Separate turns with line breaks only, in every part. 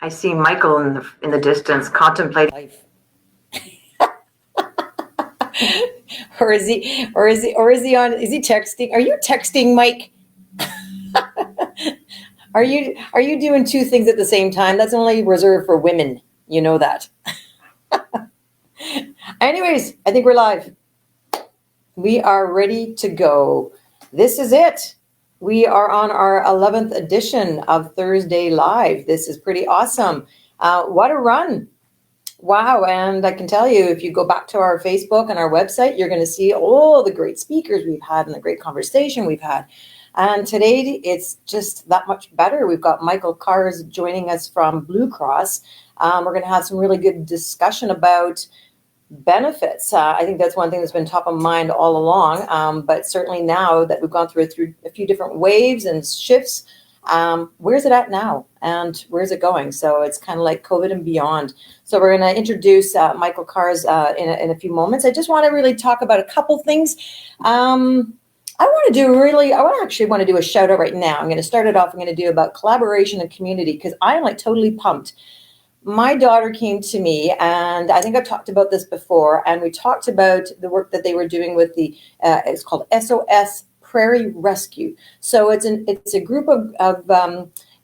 I see Michael in the distance contemplating life.
Or is he texting? Are you texting, Mike? Are you doing two things at the same time? That's only reserved for women. You know that. Anyways, I think we're live. We are ready to go. This is it. We are on our 11th edition of Thursday Live. This is pretty awesome. What a run. Wow. And I can tell you, if you go back to our Facebook and our website, you're going to see all the great speakers we've had and the great conversation we've had. And today it's just that much better. We've got Michael Kars joining us from Blue Cross. We're going to have some really good discussion about benefits. I think that's one thing that's been top of mind all along. But certainly now that we've gone through a few different waves and shifts, where's it at now and where's it going? So it's kind of like COVID and beyond. So we're going to introduce Michael Kars in a few moments. I just want to really talk about a couple things. I actually want to do a shout out right now. I'm going to start it off. I'm going to do about collaboration and community because I'm like totally pumped. My daughter came to me, and I think I've talked about this before, and we talked about the work that they were doing with it's called SOS Prairie Rescue. So it's a group of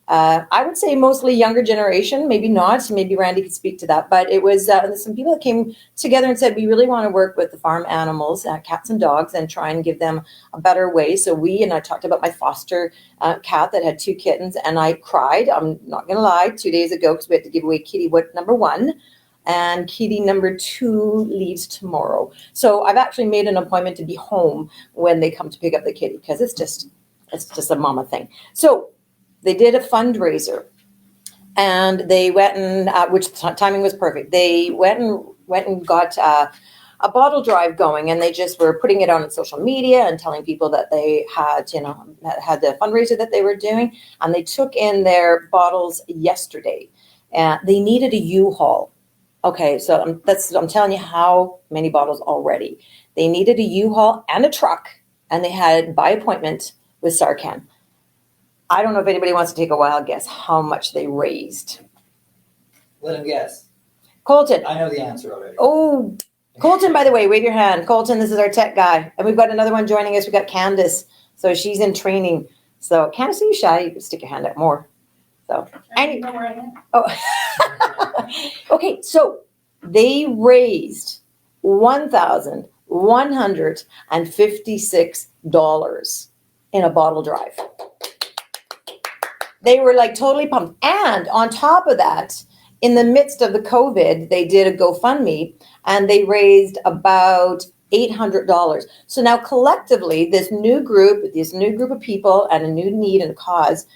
I would say mostly younger generation, maybe not, maybe Randy could speak to that, but it was some people that came together and said, we really want to work with the farm animals, cats and dogs, and try and give them a better way. So I talked about my foster cat that had 2 kittens, and I cried, I'm not going to lie, 2 days ago, because we had to give away kitty number 1. And kitty number 2 leaves tomorrow. So I've actually made an appointment to be home when they come to pick up the kitty, because it's just a mama thing. So they did a fundraiser, and they went and which timing was perfect. They went and got a bottle drive going, and they just were putting it on social media and telling people that they had the fundraiser that they were doing, and they took in their bottles yesterday. They needed a U-Haul. Okay, so I'm telling you how many bottles already. They needed a U-Haul and a truck, and they had by appointment with Sarcan. I don't know if anybody wants to take a wild guess how much they raised.
Let him guess.
Colton.
I know the answer already.
Oh, Colton, by the way, wave your hand. Colton, this is our tech guy. And we've got another one joining us. We've got Candace. So she's in training. So Candace, are you shy? You can stick your hand out more. So, okay, so they raised $1,156 in a bottle drive. They were like totally pumped. And on top of that, in the midst of the COVID, they did a GoFundMe and they raised about $800. So now collectively, this new group of people and a new need and a cause,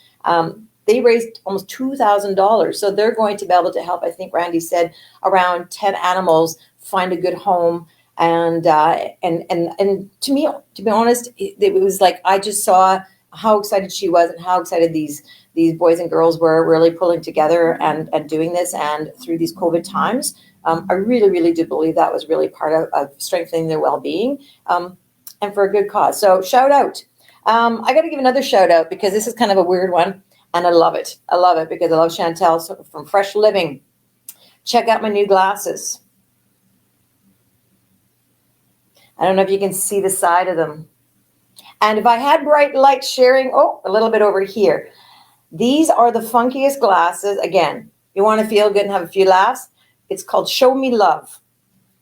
they raised almost $2,000. So they're going to be able to help, I think Randy said, around 10 animals find a good home. And to me, to be honest, it was like I just saw how excited she was and how excited these boys and girls were really pulling together and doing this. And through these COVID times, I really, really do believe that was really part of strengthening their well-being and for a good cause. So shout out. I got to give another shout out because this is kind of a weird one. And I love it. I love it because I love Chantel from Fresh Living. Check out my new glasses. I don't know if you can see the side of them. And if I had bright light sharing, a little bit over here. These are the funkiest glasses. Again, you want to feel good and have a few laughs. It's called Show Me Love.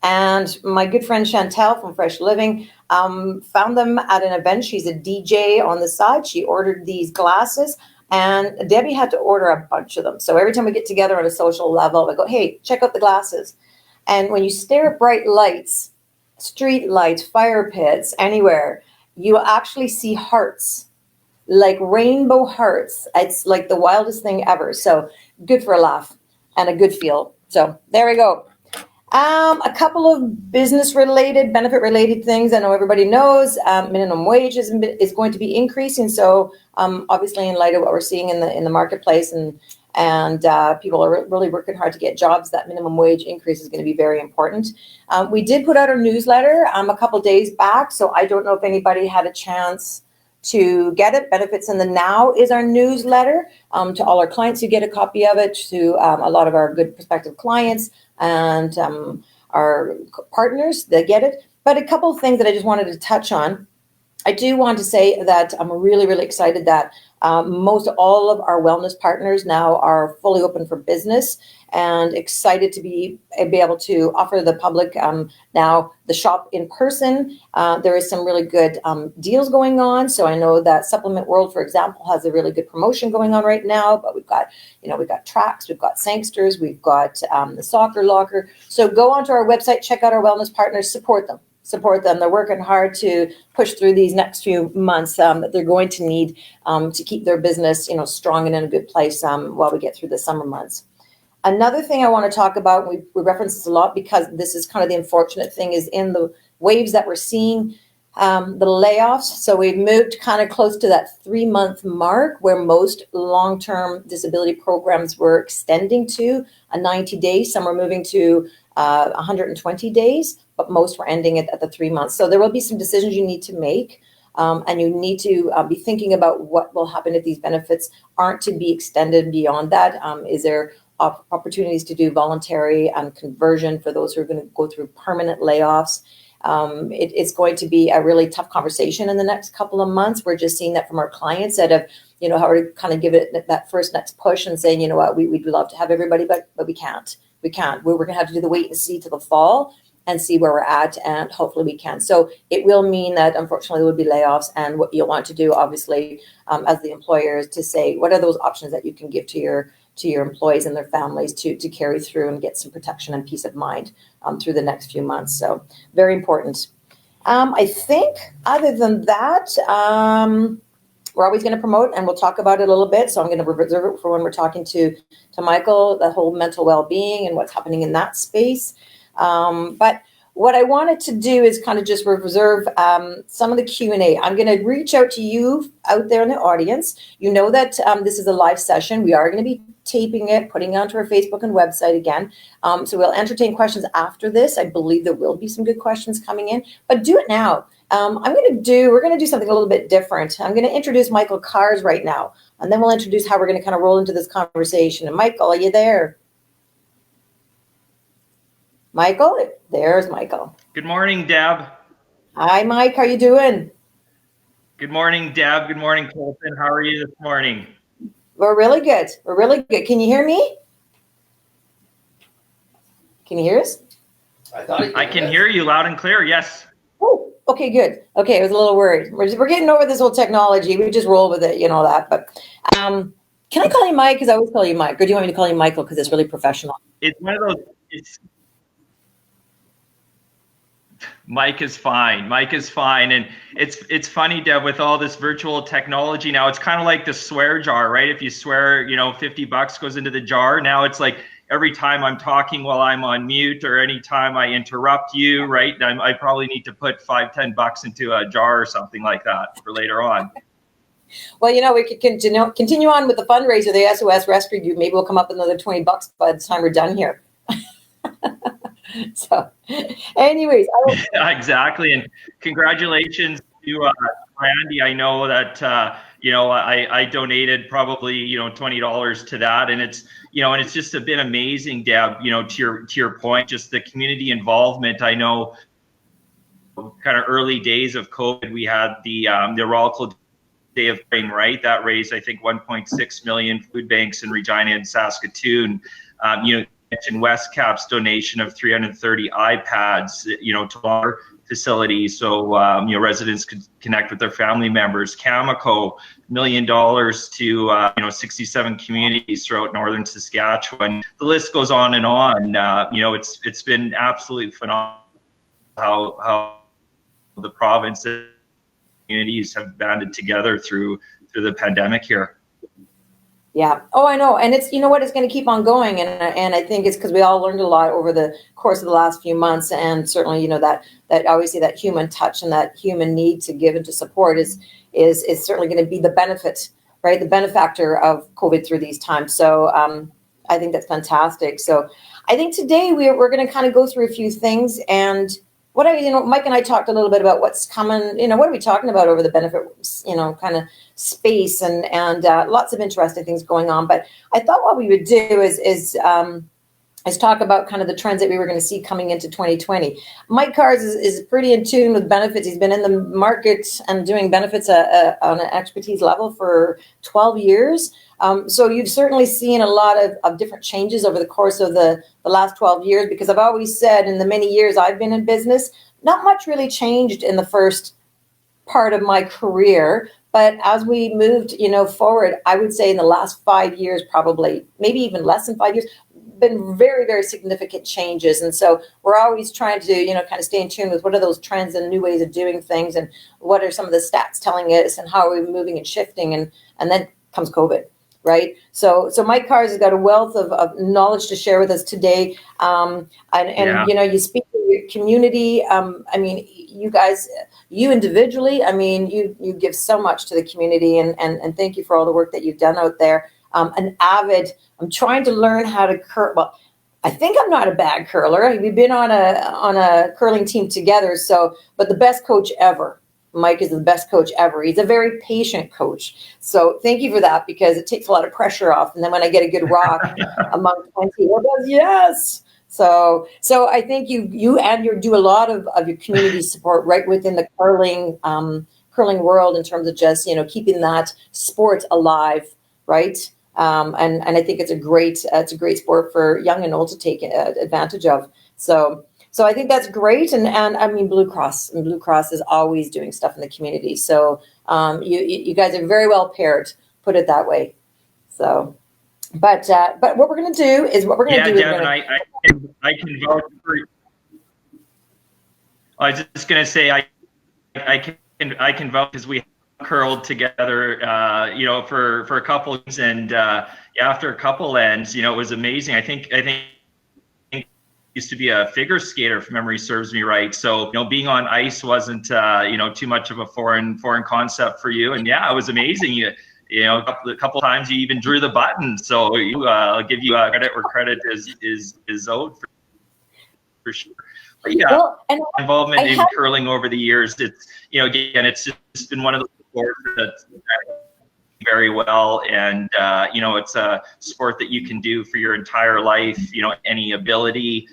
And my good friend Chantel from Fresh Living found them at an event. She's a DJ on the side. She ordered these glasses. And Debbie had to order a bunch of them. So every time we get together on a social level, I go, hey, check out the glasses. And when you stare at bright lights, street lights, fire pits, anywhere, you will actually see hearts, like rainbow hearts. It's like the wildest thing ever. So good for a laugh and a good feel. So there we go. A couple of business-related, benefit-related things. I know everybody knows minimum wage is going to be increasing. So obviously, in light of what we're seeing in the marketplace, and people are really working hard to get jobs, that minimum wage increase is going to be very important. We did put out our newsletter a couple days back. So I don't know if anybody had a chance to get it. Benefits in the Now is our newsletter to all our clients who get a copy of it, to a lot of our good prospective clients and our partners that get it. But a couple of things that I just wanted to touch on. I do want to say that I'm really, really excited that most all of our wellness partners now are fully open for business, and excited to be able to offer the public now the shop in person. There is some really good deals going on. So I know that Supplement World, for example, has a really good promotion going on right now. But we've got Tracks, we've got Sangsters, we've got the Soccer Locker. So go onto our website, check out our wellness partners, support them. They're working hard to push through these next few months that they're going to need to keep their business, strong and in a good place while we get through the summer months. Another thing I want to talk about, we reference this a lot because this is kind of the unfortunate thing, is in the waves that we're seeing, the layoffs. So we've moved kind of close to that 3-month mark where most long-term disability programs were extending to a 90 days. Some were moving to 120 days, but most were ending at the 3 months. So there will be some decisions you need to make, and you need to be thinking about what will happen if these benefits aren't to be extended beyond that. Is there opportunities to do voluntary conversion for those who are going to go through permanent layoffs? It's going to be a really tough conversation in the next couple of months. We're just seeing that from our clients that have, how to kind of give it that next push and saying, we'd love to have everybody, but we can't. We're going to have to do the wait and see till the fall and see where we're at, and hopefully we can. So it will mean that unfortunately there will be layoffs, and what you'll want to do, obviously, as the employer, is to say, what are those options that you can give to your employees and their families to carry through and get some protection and peace of mind through the next few months. So very important. I think other than that, we're always going to promote, and we'll talk about it a little bit. So I'm going to reserve it for when we're talking to Michael, the whole mental well-being and what's happening in that space. But what I wanted to do is kind of just reserve some of the Q&A. I'm going to reach out to you out there in the audience. You know that this is a live session. We are going to be taping it, putting it onto our Facebook and website again. So we'll entertain questions after this. I believe there will be some good questions coming in, but do it now. We're going to do something a little bit different. I'm going to introduce Michael Kars right now, and then we'll introduce how we're going to kind of roll into this conversation. And Michael, are you there? Michael, there's Michael.
Good morning, Deb.
Hi, Mike. How you doing?
Good morning, Deb. Good morning, Colton. How are you this morning?
We're really good. Can you hear me? Can you hear us?
I can hear you loud and clear. Yes.
Oh, okay, good. Okay, I was a little worried. We're getting over this whole technology. We just roll with it, that. But can I call you Mike? Because I always call you Mike. Or do you want me to call you Michael because it's really professional?
It's one of those. Mike is fine. And it's funny, Deb, with all this virtual technology now, it's kind of like the swear jar, right? If you swear, $50 goes into the jar. Now it's like every time I'm talking while I'm on mute, or anytime I interrupt you, right? I probably need to put $5-10 into a jar or something like that for later on.
Well, we could continue on with the fundraiser, the SOS Rescue You. Maybe we'll come up with another $20 by the time we're done here. So, anyways,
exactly, and congratulations to Randy. I know that I donated probably $20 to that, and it's and it's just been amazing, Deb. To your point, just the community involvement. I know, kind of early days of COVID, we had the Oracle Day of Caring, right? That raised, I think, 1.6 million food banks in Regina and Saskatoon. Mentioned Westcap's donation of 330 iPads, to our facility, so residents could connect with their family members. Cameco, $1 million to 67 communities throughout northern Saskatchewan. The list goes on and on. It's been absolutely phenomenal how the province and communities have banded together through the pandemic here.
Yeah. Oh, I know. And it's, it's going to keep on going. And I think it's because we all learned a lot over the course of the last few months. And certainly, that obviously that human touch and that human need to give and to support is certainly going to be the benefit, right? The benefactor of COVID through these times. So I think that's fantastic. So I think today we're going to kind of go through a few things, and Mike and I talked a little bit about what's coming, what are we talking about over the benefit, kind of space and lots of interesting things going on. But I thought what we would do is talk about kind of the trends that we were going to see coming into 2020. Mike Cars is pretty in tune with benefits. He's been in the market and doing benefits on an expertise level for 12 years. So you've certainly seen a lot of different changes over the course of the last 12 years, because I've always said in the many years I've been in business, not much really changed in the first part of my career. But as we moved, forward, I would say in the last 5 years, probably, maybe even less than 5 years, been very, very significant changes. And so we're always trying to, kind of stay in tune with what are those trends and new ways of doing things, and what are some of the stats telling us, and how are we moving and shifting, and then comes COVID. Right. So Mike Cars has got a wealth of knowledge to share with us today. You speak to your community. You guys, you individually, you give so much to the community, and thank you for all the work that you've done out there. I'm trying to learn how to curl. Well, I think I'm not a bad curler. We've been on a curling team together. But the best coach ever. Mike is the best coach ever. He's a very patient coach. So thank you for that, because it takes a lot of pressure off. And then when I get a good rock among 20, well, yes. So I think you do a lot of your community support right within the curling world, in terms of just, keeping that sport alive, right? And I think it's a great sport for young and old to take advantage of. So I think that's great, and Blue Cross is always doing stuff in the community. So you guys are very well paired, put it that way. So, but what we're going to do is
Devin, I can vouch for. I was just going to say I can vouch, because we curled together, for a couple of years, and after a couple ends, it was amazing. I think used to be a figure skater, if memory serves me right. So, being on ice wasn't, too much of a foreign concept for you. And yeah, it was amazing. A couple times you even drew the button. So I'll give you credit where credit is owed for sure. But yeah, well, involvement in curling over the years, it's, again, it's just been one of those sports that's very well, and it's a sport that you can do for your entire life, any ability.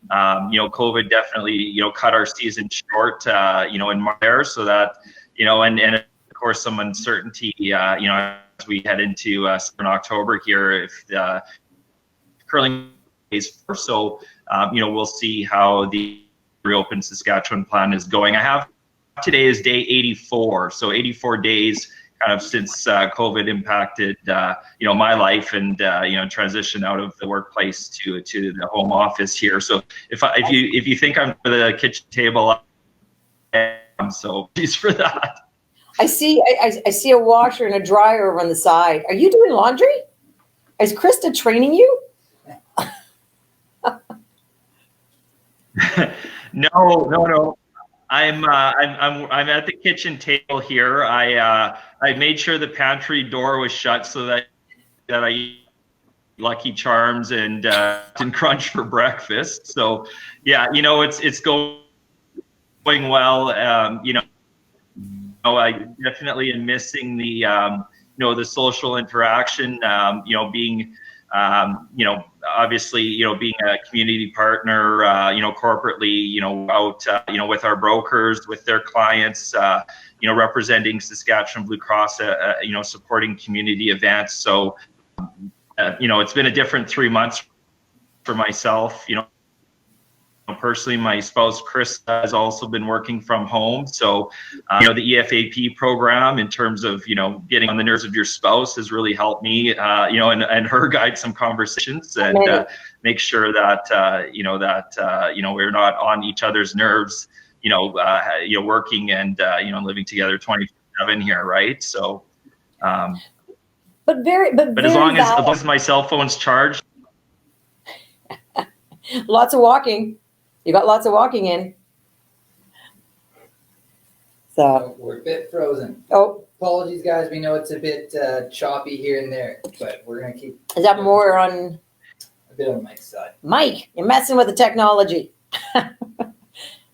COVID definitely cut our season short in March, so that and of course some uncertainty as we head into in October here, if curling is first. So we'll see how the reopen Saskatchewan plan is going. Today is day 84, so 84 days kind of since COVID impacted, my life, and transition out of the workplace to the home office here. So if you think I'm for the kitchen table, I'm so pleased for that.
I see a washer and a dryer over on the side. Are you doing laundry? Is Krista training you?
No. I'm at the kitchen table here. I made sure the pantry door was shut so that I eat Lucky Charms and Crunch for breakfast. So yeah, it's going well. I definitely am missing the the social interaction. Being obviously, being a community partner, corporately, out, with our brokers, with their clients, representing Saskatchewan Blue Cross, supporting community events. So, it's been a different 3 months for myself. Personally, my spouse Chris has also been working from home. So, the EFAP program, in terms of getting on the nerves of your spouse, has really helped me, and her guide some conversations, and make sure that we're not on each other's nerves, working and living together 24/7 here, right? So,
but
as long as my cell phone's charged,
lots of walking. You got lots of walking in. So
we're a bit frozen.
Oh,
apologies, guys. We know it's a bit choppy here and there, but we're gonna keep.
Is that more on?
A bit on Mike's side.
Mike, you're messing with the technology.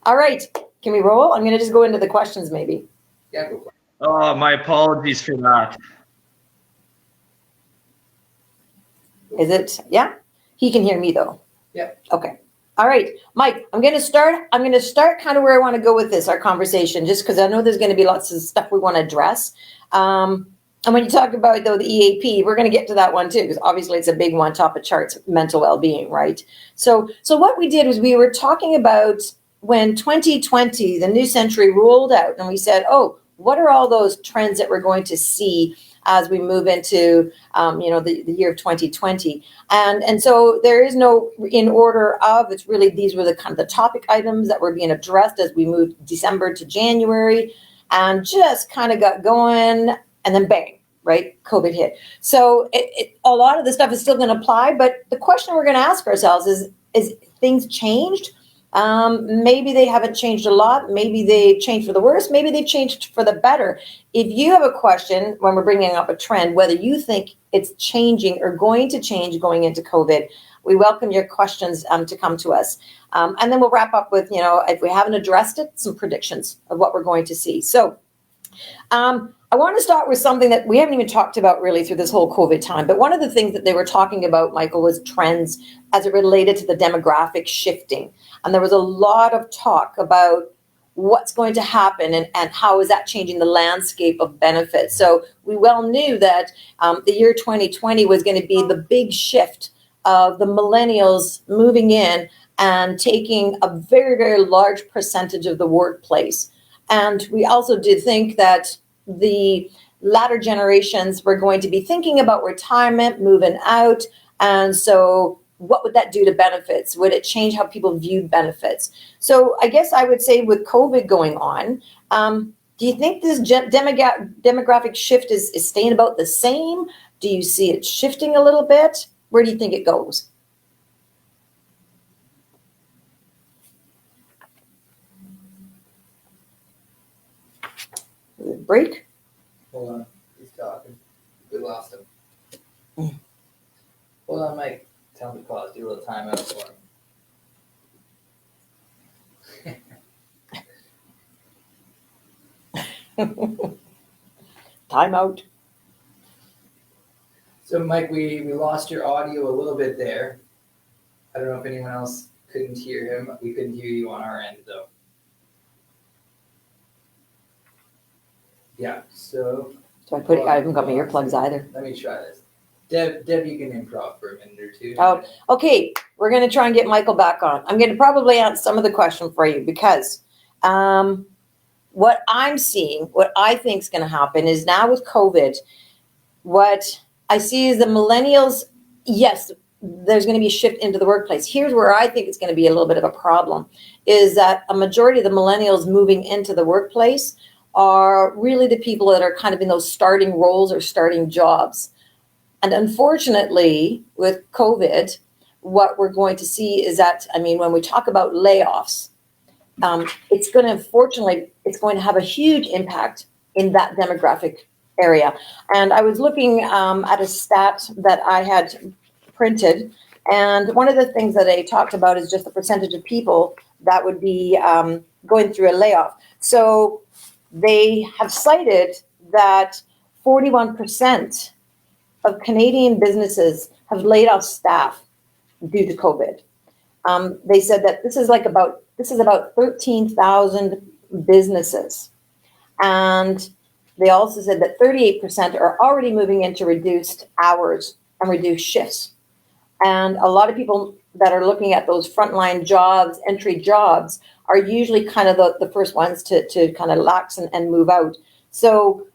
All right, can we roll? I'm going to just go into the questions maybe.
Yeah, go for it.
Oh, my apologies for that.
Is it? Yeah? He can hear me though.
Yeah.
Okay. All right, Mike, I'm going to start kind of where I want to go with this, our conversation, just because I know there's going to be lots of stuff we want to address. And when you talk about, though, the EAP, we're going to get to that one too, because obviously it's a big one, top of charts, mental well-being, right? So what we did was we were talking about when 2020, the new century rolled out, and we said, oh, what are all those trends that we're going to see as we move into, the year of 2020? And so there is no in order of, it's really, these were the kind of the topic items that were being addressed as we moved December to January, and just kind of got going, and then bang, right? COVID hit. So a lot of the stuff is still going to apply, but the question we're going to ask ourselves is things changed? Maybe they haven't changed a lot. Maybe they changed for the worse. Maybe they changed for the better. If you have a question when we're bringing up a trend, whether you think it's changing or going to change going into COVID, we welcome your questions to come to us. And then we'll wrap up with, if we haven't addressed it, some predictions of what we're going to see. So I want to start with something that we haven't even talked about really through this whole COVID time. But one of the things that they were talking about, Michael, was trends as it related to the demographic shifting. And there was a lot of talk about what's going to happen and how is that changing the landscape of benefits. So we well knew that the year 2020 was going to be the big shift of the millennials moving in and taking a very, very large percentage of the workplace. And we also did think that the latter generations were going to be thinking about retirement, moving out. And so what would that do to benefits? Would it change how people viewed benefits? So I guess I would say with COVID going on, do you think this demographic shift is staying about the same? Do you see it shifting a little bit? Where do you think it goes? Break?
Hold on. He's talking. We lost him. Hold on, Mike. Tell him to pause. Do a little timeout for him.
Timeout.
So, Mike, we lost your audio a little bit there. I don't know if anyone else couldn't hear him. We couldn't hear you on our end, though. Yeah, so...
I haven't got my earplugs either.
Let me try this. Deb, you can improv for a minute or two.
Oh, okay. We're going to try and get Michael back on. I'm going to probably answer some of the question for you because what I'm seeing, what I think is going to happen is now with COVID, what I see is the millennials, yes, there's going to be a shift into the workplace. Here's where I think it's going to be a little bit of a problem, is that a majority of the millennials moving into the workplace are really the people that are kind of in those starting roles or starting jobs. And unfortunately, with COVID, what we're going to see is that, when we talk about layoffs, it's going to have a huge impact in that demographic area. And I was looking at a stat that I had printed, and one of the things that they talked about is just the percentage of people that would be going through a layoff. So they have cited that 41% of Canadian businesses have laid off staff due to COVID. They said that this is about 13,000 businesses. And they also said that 38% are already moving into reduced hours and reduced shifts. And a lot of people that are looking at those frontline jobs, entry jobs, are usually kind of the first ones to kind of lax and move out. So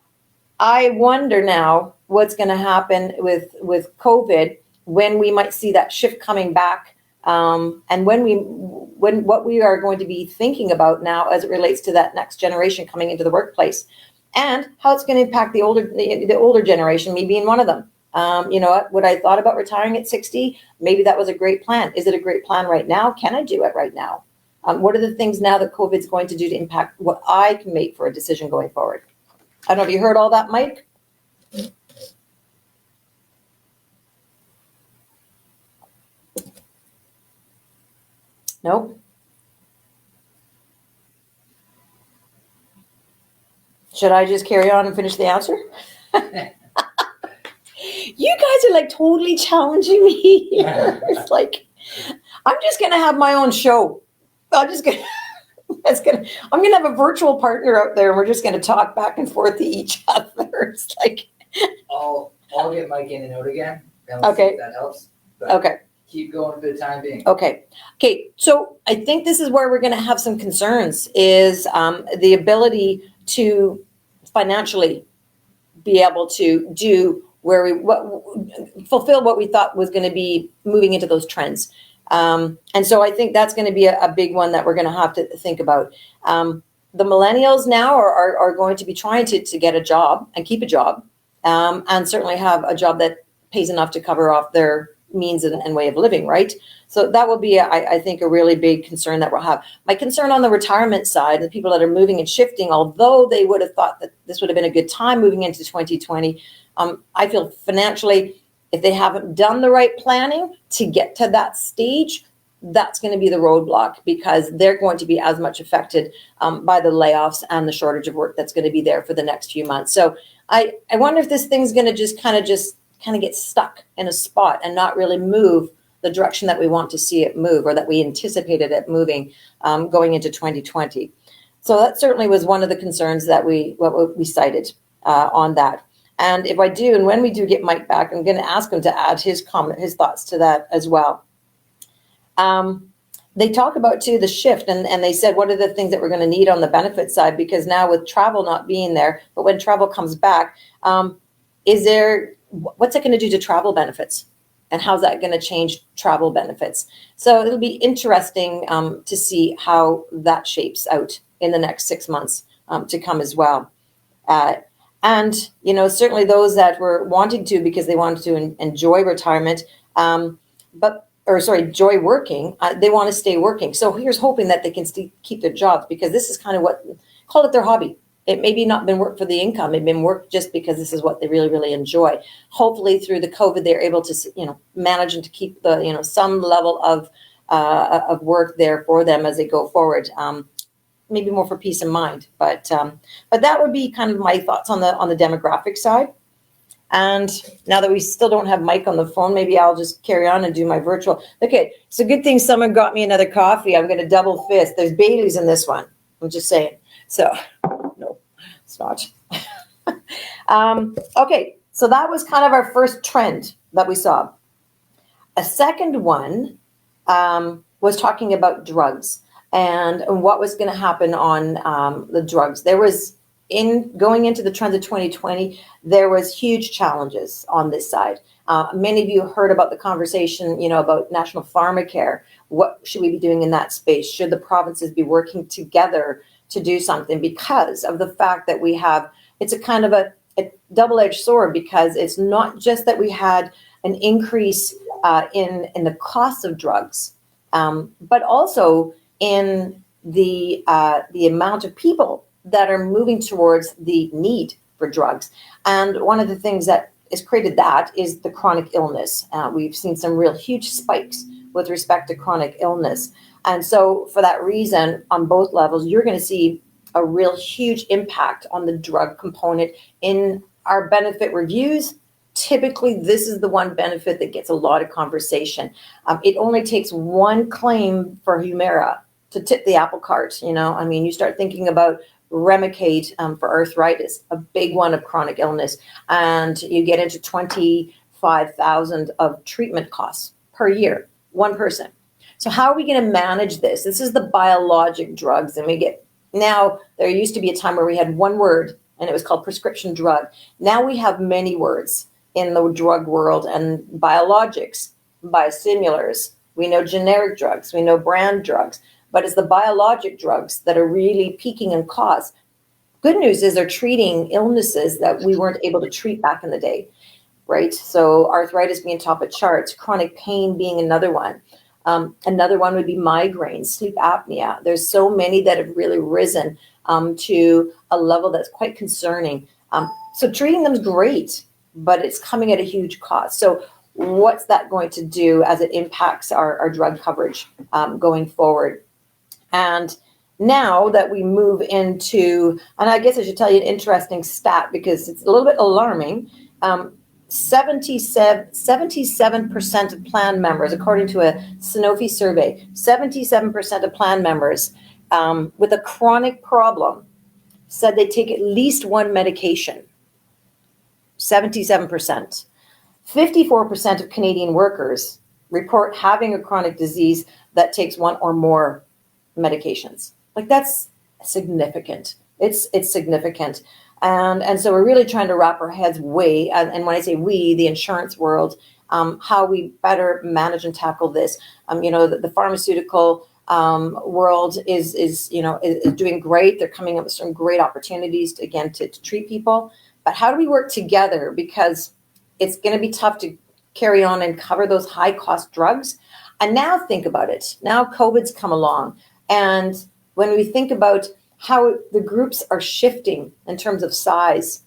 I wonder now what's going to happen with COVID, when we might see that shift coming back, and what we are going to be thinking about now as it relates to that next generation coming into the workplace, and how it's going to impact the older generation, me being one of them. What I thought about retiring at 60, maybe that was a great plan. Is it a great plan right now? Can I do it right now? What are the things now that COVID is going to do to impact what I can make for a decision going forward? I don't know if you heard all that, Mike. Nope. Should I just carry on and finish the answer? You guys are like totally challenging me here. It's like, I'm just going to have my own show. I'm going to have a virtual partner out there and we're just going to talk back and forth to each other. It's like,
I'll get Mike in and out again. And
Okay.
see if that helps. But
okay.
keep going for the time being.
Okay. So I think this is where we're going to have some concerns is the ability to financially be able to do fulfill what we thought was going to be moving into those trends. And so I think that's going to be a big one that we're going to have to think about. The millennials now are going to be trying to get a job and keep a job, and certainly have a job that pays enough to cover off their means and way of living, right? So that will be, I think, a really big concern that we'll have. My concern on the retirement side, the people that are moving and shifting, although they would have thought that this would have been a good time moving into 2020, I feel financially, if they haven't done the right planning to get to that stage, that's going to be the roadblock because they're going to be as much affected by the layoffs and the shortage of work that's going to be there for the next few months. So I wonder if this thing's going to just kind of get stuck in a spot and not really move the direction that we want to see it move or that we anticipated it moving going into 2020. So that certainly was one of the concerns that we cited on that. And if I do, and when we do get Mike back, I'm going to ask him to add his thoughts to that as well. They talk about too the shift, and they said what are the things that we're going to need on the benefit side, because now with travel not being there, but when travel comes back, what's it going to do to travel benefits, and how's that going to change travel benefits? So it'll be interesting to see how that shapes out in the next 6 months to come as well. And, certainly those that were wanting to because they wanted to enjoy retirement, enjoy working, they want to stay working. So here's hoping that they can keep their jobs, because this is kind of call it their hobby. It maybe not been work for the income. It been work just because this is what they really, really enjoy. Hopefully through the COVID, they're able to, manage and to keep the, some level of work there for them as they go forward. Maybe more for peace of mind, but that would be kind of my thoughts on the demographic side. And now that we still don't have Mike on the phone, maybe I'll just carry on and do my virtual. Okay, it's a good thing someone got me another coffee. I'm going to double fist. There's Bailey's in this one. I'm just saying. So, no, it's not. Okay, so that was kind of our first trend that we saw. A second one was talking about drugs and what was going to happen on the drugs. There was, going into the trends of 2020, there was huge challenges on this side. Many of you heard about the conversation, about national pharmacare. What should we be doing in that space? Should the provinces be working together to do something? Because of the fact that it's a kind of a double-edged sword, because it's not just that we had an increase in the cost of drugs, but also in the amount of people that are moving towards the need for drugs. And one of the things that has created that is the chronic illness. We've seen some real huge spikes with respect to chronic illness. And so for that reason, on both levels, you're going to see a real huge impact on the drug component in our benefit reviews. Typically, this is the one benefit that gets a lot of conversation. It only takes one claim for Humira to tip the apple cart. You start thinking about Remicade for arthritis, a big one of chronic illness, and you get into $25,000 of treatment costs per year, one person. So how are we going to manage this? This is the biologic drugs, and now there used to be a time where we had one word, and it was called prescription drug. Now we have many words in the drug world, and biologics, biosimilars. We know generic drugs, we know brand drugs. But it's the biologic drugs that are really peaking in cost. Good news is they're treating illnesses that we weren't able to treat back in the day, right? So arthritis being top of charts, chronic pain being another one. Another one would be migraines, sleep apnea. There's so many that have really risen to a level that's quite concerning. So treating them is great, but it's coming at a huge cost. So what's that going to do as it impacts our drug coverage going forward? And Now that we move into, and I guess I should tell you an interesting stat because it's a little bit alarming. 77% of plan members, according to a Sanofi survey, 77% of plan members with a chronic problem said they take at least one medication. 77%. 54% of Canadian workers report having a chronic disease that takes one or more medications. Like, that's significant. It's significant. And so we're really trying to wrap our heads and when I say we, the insurance world, how we better manage and tackle this. The pharmaceutical world is doing great. They're coming up with some great opportunities to treat people. But how do we work together? Because it's going to be tough to carry on and cover those high cost drugs. And now think about it. Now COVID's come along. And when we think about how the groups are shifting in terms of size,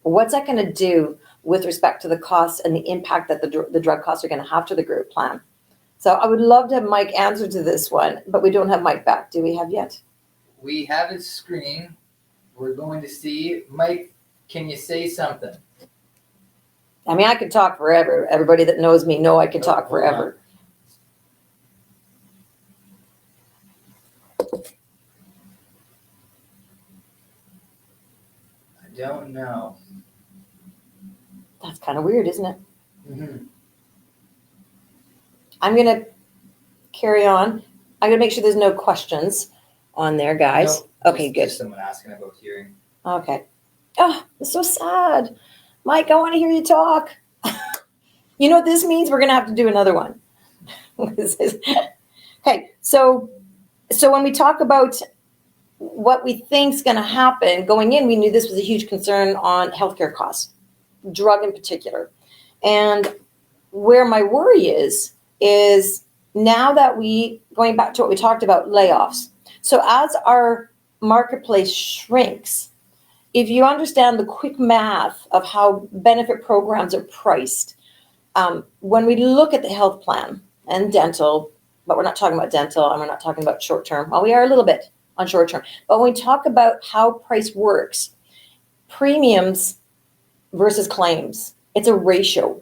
what's that going to do with respect to the costs and the impact that the drug costs are going to have to the group plan? So I would love to have Mike answer to this one, but we don't have Mike back. Do we have yet?
We have his screen. We're going to see. Mike, can you say something?
I mean, I could talk forever. Everybody that knows me know I could talk forever.
I don't know.
That's kind of weird, isn't it?
Mm-hmm.
I'm going to carry on. I'm going to make sure there's no questions on there, guys.
Nope,
Okay,
just
good.
someone asking about hearing.
Okay. Oh, it's so sad. Mike, I want to hear you talk. You know what this means? We're going to have to do another one. Hey, so when we talk about what we think is going to happen, going in, we knew this was a huge concern on healthcare costs, drug in particular. And where my worry is now that going back to what we talked about, layoffs. So as our marketplace shrinks, if you understand the quick math of how benefit programs are priced, when we look at the health plan and dental, but we're not talking about dental and we're not talking about short term. Well, we are a little bit on short term. But when we talk about how price works, premiums versus claims, it's a ratio.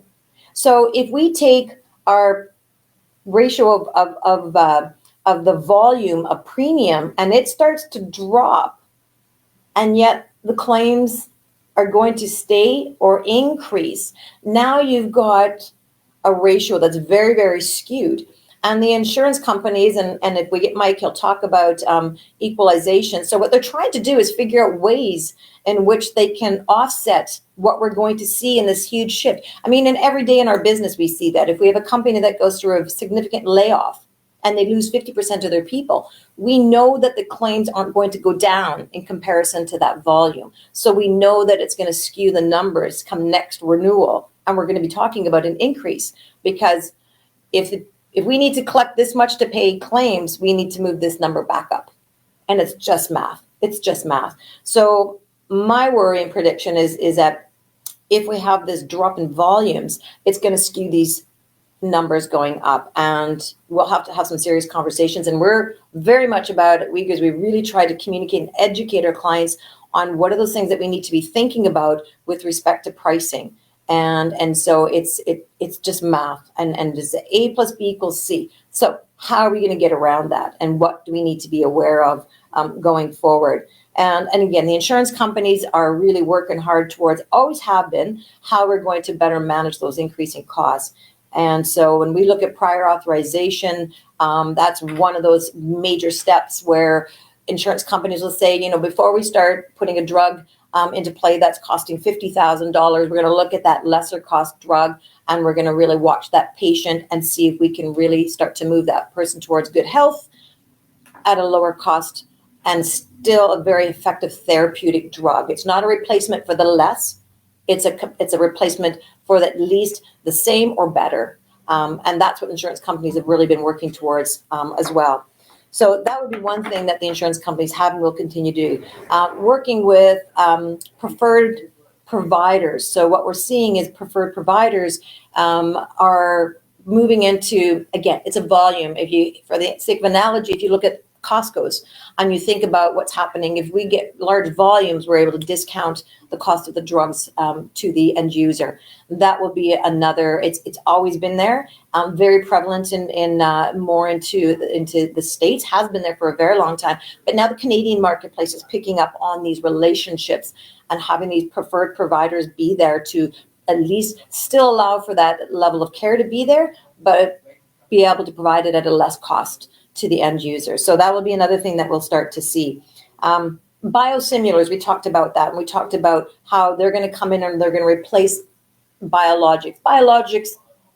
So if we take our ratio of the volume of premium and it starts to drop, and yet the claims are going to stay or increase, now you've got a ratio that's very, very skewed. And the insurance companies, and if we get Mike, he'll talk about equalization. So what they're trying to do is figure out ways in which they can offset what we're going to see in this huge shift. I mean, in every day in our business, we see that. If we have a company that goes through a significant layoff and they lose 50% of their people, we know that the claims aren't going to go down in comparison to that volume. So we know that it's going to skew the numbers come next renewal. And we're going to be talking about an increase, because if we need to collect this much to pay claims, we need to move this number back up. And it's just math. It's just math. So my worry and prediction is that if we have this drop in volumes, it's going to skew these numbers going up, and we'll have to have some serious conversations. And we're very much about it, Wiegers. We really try to communicate and educate our clients on what are those things that we need to be thinking about with respect to pricing. And so it's just math, and it's A plus B equals C. So how are we going to get around that, and what do we need to be aware of going forward? And again, the insurance companies are really working hard towards, always have been, how we're going to better manage those increasing costs. And so when we look at prior authorization, that's one of those major steps where insurance companies will say, before we start putting a drug into play that's costing $50,000, we're going to look at that lesser cost drug, and we're going to really watch that patient and see if we can really start to move that person towards good health at a lower cost and still a very effective therapeutic drug. It's not a replacement for the less. It's a replacement for at least the same or better. And that's what insurance companies have really been working towards as well. So that would be one thing that the insurance companies have and will continue to do. Working with preferred providers. So what we're seeing is preferred providers are moving into, again, it's a volume. For the sake of analogy, if you look at Costco's, and you think about what's happening. If we get large volumes, we're able to discount the cost of the drugs to the end user. That will be another. It's always been there, very prevalent in more into the States. Has been there for a very long time, but now the Canadian marketplace is picking up on these relationships and having these preferred providers be there to at least still allow for that level of care to be there, but be able to provide it at a less cost to the end user. So that will be another thing that we'll start to see. Biosimilars, we talked about that, and we talked about how they're going to come in and they're going to replace biologics. Biologics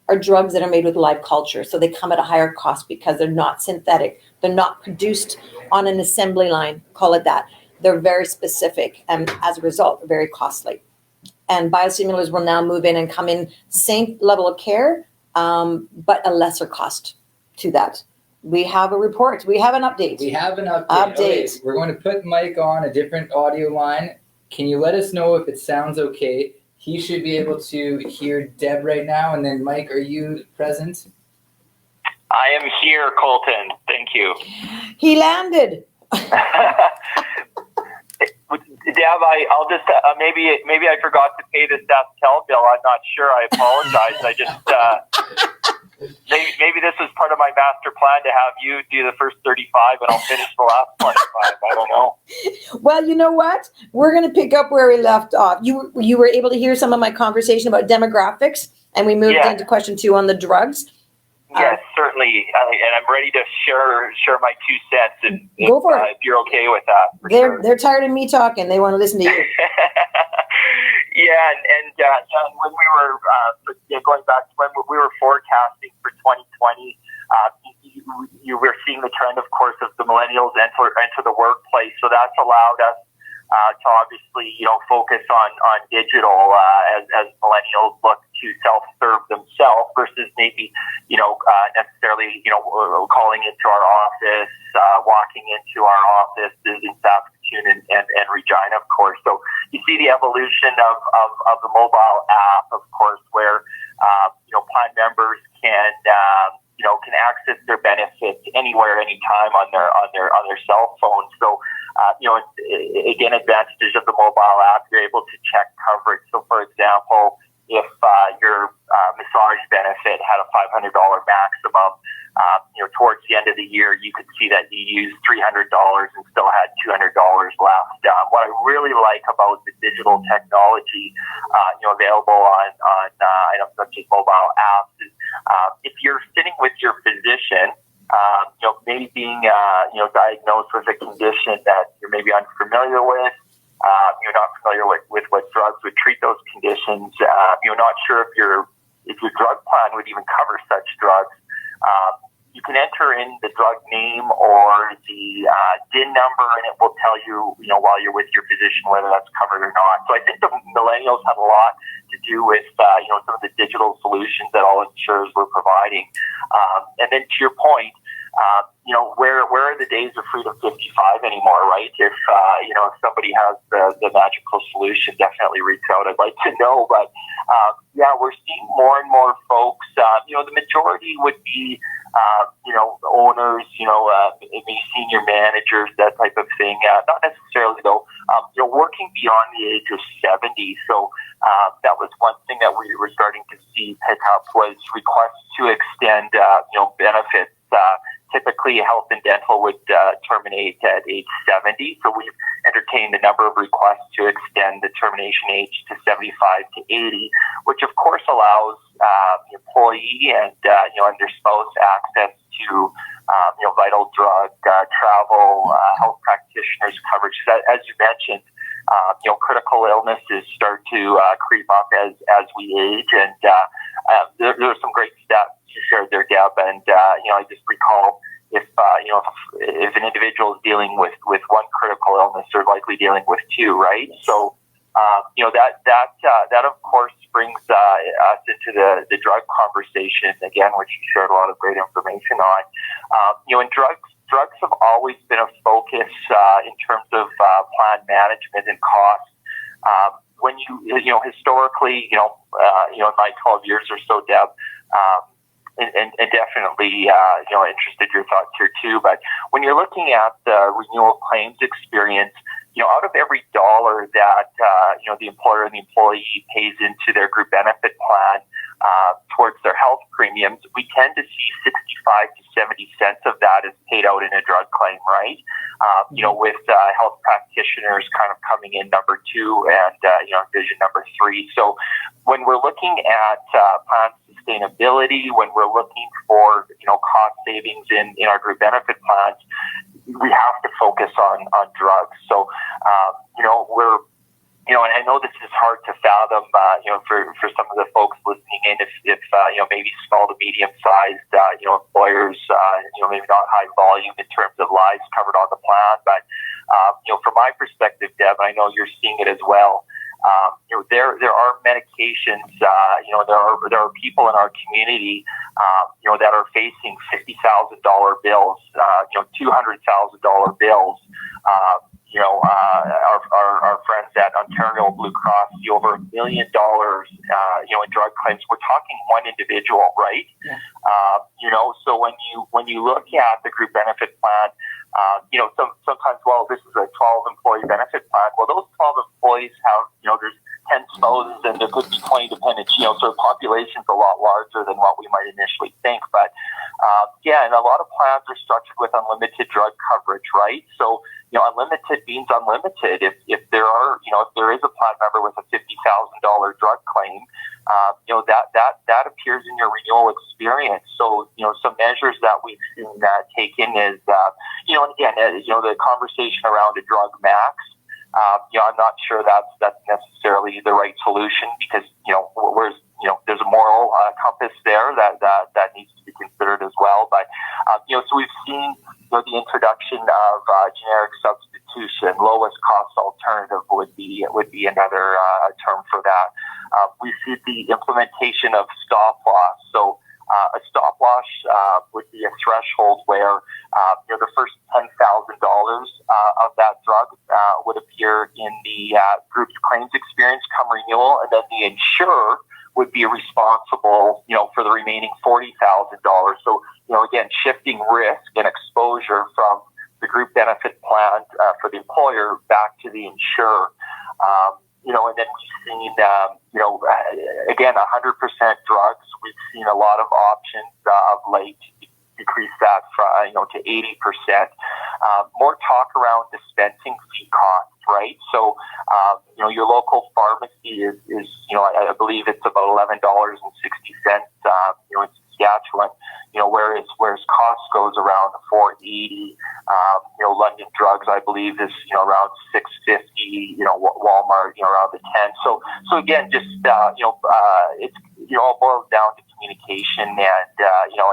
are drugs that are made with live culture, so they come at a higher cost because they're not synthetic. They're not produced on an assembly line, call it that. They're very specific, and as a result, very costly. And biosimilars will now move in and come in same level of care, but a lesser cost to that. We have a report. We have an update.
We have an update. Okay, we're going to put Mike on a different audio line. Can you let us know if it sounds okay? He should be able to hear Deb right now. And then, Mike, are you present?
I am here, Colton. Thank you.
He landed.
Deb, I'll just maybe I forgot to pay the SaskTel bill. I'm not sure. I apologize. I just maybe this was part of my master plan to have you do the first 35 and I'll finish the last 25. I don't know.
Well, you know what? We're going to pick up where we left off. You were able to hear some of my conversation about demographics, and we moved into question 2 on the drugs.
Yes, certainly, and I'm ready to share my 2 cents.
Go for it.
If you're okay with that.
They're tired of me talking. They want to listen to you.
Yeah, and when we were going back to when we were forecasting for 2020, you were seeing the trend, of course, of the millennials enter the workplace. So that's allowed us to obviously, focus on digital as millennials look to self-serve themselves versus maybe, necessarily, calling into our office, walking into our offices in Saskatchewan and Regina, of course. So you see the evolution of the mobile app, of course, where, plan members can access their benefits anywhere, anytime on their cell phone. So, again, advantages of the mobile app, you're able to check coverage. So, for example, if your massage benefit had a $500 maximum, towards the end of the year, you could see that you used $300 and still had $200 left. What I really like about the digital technology, available on items such as mobile apps is if you're sitting with your physician, maybe being, diagnosed with a condition that you're maybe unfamiliar with, you're not familiar with what drugs would treat those conditions, you're not sure if your drug plan would even cover such drugs, you can enter in the drug name or the DIN number, and it will tell you, while you're with your physician, whether that's covered or not. So I think the millennials have a lot to do with, some of the digital solutions that all insurers were providing. And then to your point, where are the days of Freedom 55 anymore, right? If somebody has the magical solution, definitely reach out. I'd like to know, but we're seeing more and more folks, the majority would be, owners, maybe senior managers, that type of thing. Not necessarily though, working beyond the age of 70. So that was one thing that we were starting to see pick up was requests to extend, benefits. Typically, health and dental would terminate at age 70. So we've entertained a number of requests to extend the termination age to 75 to 80, which of course allows the employee and their spouse access to vital drug, travel, health practitioners coverage. As you mentioned, critical illnesses start to creep up as we age, and there are some great stats you shared there, Deb, and I just recall if an individual is dealing with one critical illness, they're likely dealing with 2, right? So that of course brings us into the drug conversation again, which you shared a lot of great information on. And drugs have always been a focus in terms of plan management and cost. When you historically, in my 12 years or so, Deb, and definitely, interested in your thoughts here too. But when you're looking at the renewal claims experience, out of every dollar that, the employer and the employee pays into their group benefit plan towards their health premiums, we tend to see 65 to 70 cents of that is paid out in a drug claim, right? With health practitioners kind of coming in number 2 and, vision number 3. So when we're looking at plan sustainability, when we're looking for, cost savings in our group benefit plans, we have to focus on drugs. So, we're, and I know this is hard to fathom, for some of the folks listening in, if maybe small to medium sized, employers, maybe not high volume in terms of lives covered on the plan. But, from my perspective, Deb, I know you're seeing it as well. There are medications, there are people in our community, that are facing $50,000 bills, $200,000 bills. Our friends at Ontario Blue Cross see over $1 million, in drug claims. We're talking one individual, right?
Yeah.
So when you look at the group benefit plan, sometimes, this is a 12 employee benefit plan. Well, those 12 employees have, there's 10 spouses and there could be 20 dependents, so the population's a lot larger than what we might initially think. But, and a lot of plans are structured with unlimited drug coverage, right? So, unlimited means unlimited. If there are, if there is a plan member with a $50,000 drug claim, that appears in your renewal experience. So, some measures that we've seen taken is, and again, the conversation around a drug max. I'm not sure that's necessarily the right solution because, there's a moral compass there that needs to be considered as well. But, so we've seen the introduction of generic substitution, lowest cost alternative would be another term for that. We see the implementation of stop loss. So a stop loss would be a threshold where the first $10,000 of that drug would appear in the group's claims experience come renewal, and then the insurer would be responsible, for the remaining $40,000. So, again, shifting risk and exposure from the group benefit plan for the employer back to the insurer. And then we've seen, again, 100% drugs. We've seen a lot of options of late to decrease that to 80%. More talk around dispensing fee costs, right? So, your local pharmacy is I believe it's about $11.60, in Saskatchewan, whereas Costco's around $4.80. London Drugs, I believe, is, around $6.50, Walmart, around the 10. So again, just, it all boils down to communication and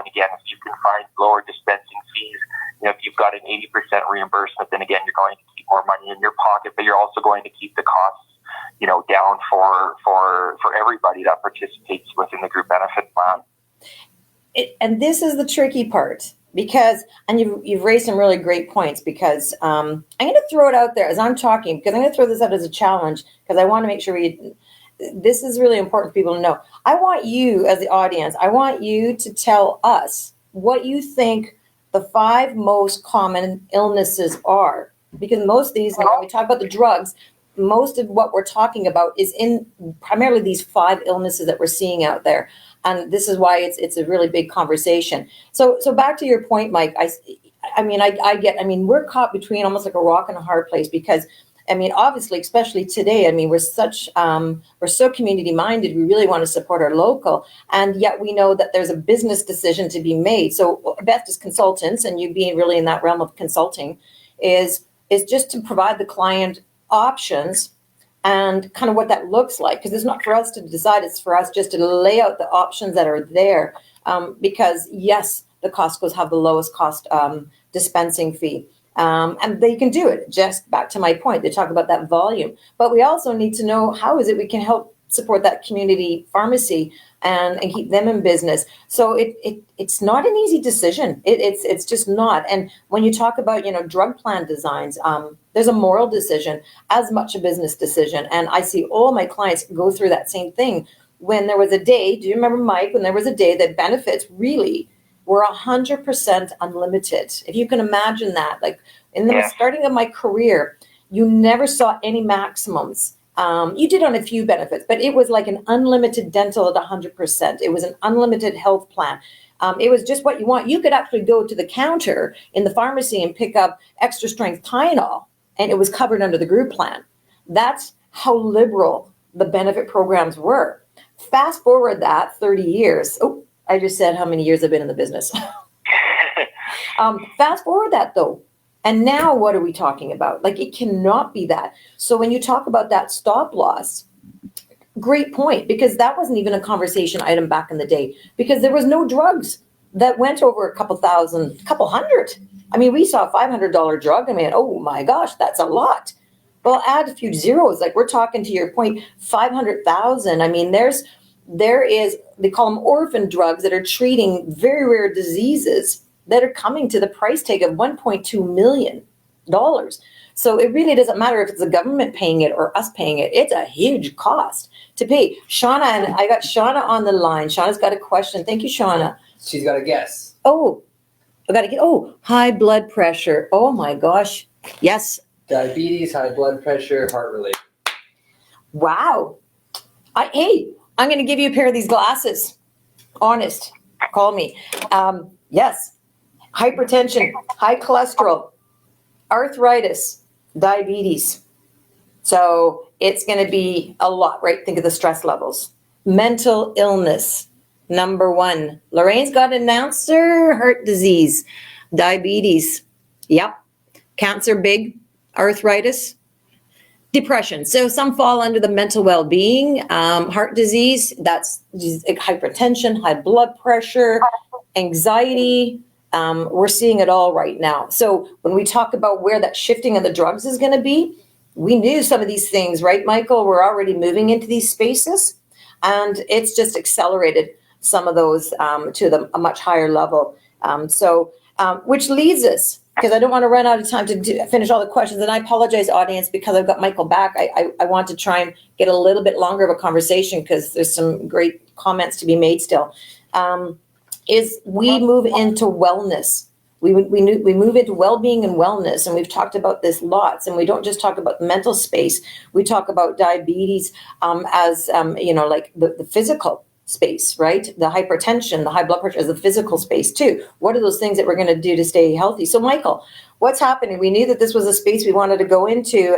again, if you can find lower dispensing fees, if you've got an 80% reimbursement, then again, you're going to keep more money in your pocket, but you're also going to keep the costs, down for everybody that participates within the group benefit plan.
And this is the tricky part because, and you've raised some really great points because I'm going to throw it out there as I'm talking because I'm going to throw this out as a challenge because I want to make sure this is really important for people to know. I want you as the audience, I want you to tell us what you think the 5 most common illnesses are, because most of these, when we talk about the drugs, most of what we're talking about is in primarily these 5 illnesses that we're seeing out there. And this is why it's a really big conversation. So back to your point, Mike, I mean, we're caught between almost like a rock and a hard place because, I mean, obviously, especially today, I mean, we're so community minded. We really want to support our local. And yet we know that there's a business decision to be made. So best as consultants, and you being really in that realm of consulting, is just to provide the client options and kind of what that looks like, because it's not for us to decide, it's for us just to lay out the options that are there, because yes, the Costco's have the lowest cost dispensing fee, and they can do it. Just back to my point, they talk about that volume, but we also need to know how is it we can help support that community pharmacy and keep them in business. So it's not an easy decision. It's just not. And when you talk about, drug plan designs, there's a moral decision as much a business decision. And I see all my clients go through that same thing. when there was a day, do you remember, Mike, when there was a day that benefits really were 100% unlimited? If you can imagine that, like in the starting of my career, you never saw any maximums. You did on a few benefits, but it was like an unlimited dental at 100%. It was an unlimited health plan. It was just what you want. You could actually go to the counter in the pharmacy and pick up extra strength Tylenol, and it was covered under the group plan. That's how liberal the benefit programs were. Fast forward that 30 years. Oh, I just said how many years I've been in the business. Fast forward that though. And now what are we talking about? Like, it cannot be that. So when you talk about that stop loss, great point, because that wasn't even a conversation item back in the day, because there was no drugs that went over a couple thousand, couple hundred. I mean, we saw a $500 drug. I mean, oh my gosh, that's a lot. Well, add a few zeros. Like, we're talking, to your point, 500,000. I mean, there is, they call them orphan drugs that are treating very rare diseases that are coming to the price tag of $1.2 million. So it really doesn't matter if it's the government paying it or us paying it. It's a huge cost to pay. Shauna, and I got Shauna on the line. Shauna's got a question. Thank you, Shauna.
She's got a guess.
Oh, I got to get, high blood pressure. Oh my gosh. Yes.
Diabetes, high blood pressure, heart related.
Wow. Hey, I'm going to give you a pair of these glasses. Honest. Call me. Yes. Hypertension, high cholesterol, arthritis, diabetes. So it's going to be a lot, right? Think of the stress levels. Mental illness, number one. Lorraine's got an answer. Heart disease, diabetes. Yep. Cancer, big. Arthritis, depression. So some fall under the mental well-being. Heart disease, that's hypertension, high blood pressure, anxiety. We're seeing it all right now. So when we talk about where that shifting of the drugs is going to be, we knew some of these things, right, Michael? We're already moving into these spaces, and it's just accelerated some of those to a much higher level. Which leads us, because I don't want to run out of time to finish all the questions, and I apologize, audience, because I've got Michael back. I want to try and get a little bit longer of a conversation because there's some great comments to be made still. Is we move into wellness. We move into well-being and wellness, and we've talked about this lots, and we don't just talk about the mental space. We talk about diabetes as like the physical space, right? The hypertension, the high blood pressure is the physical space too. What are those things that we're going to do to stay healthy? So Michael, what's happening? We knew that this was a space we wanted to go into,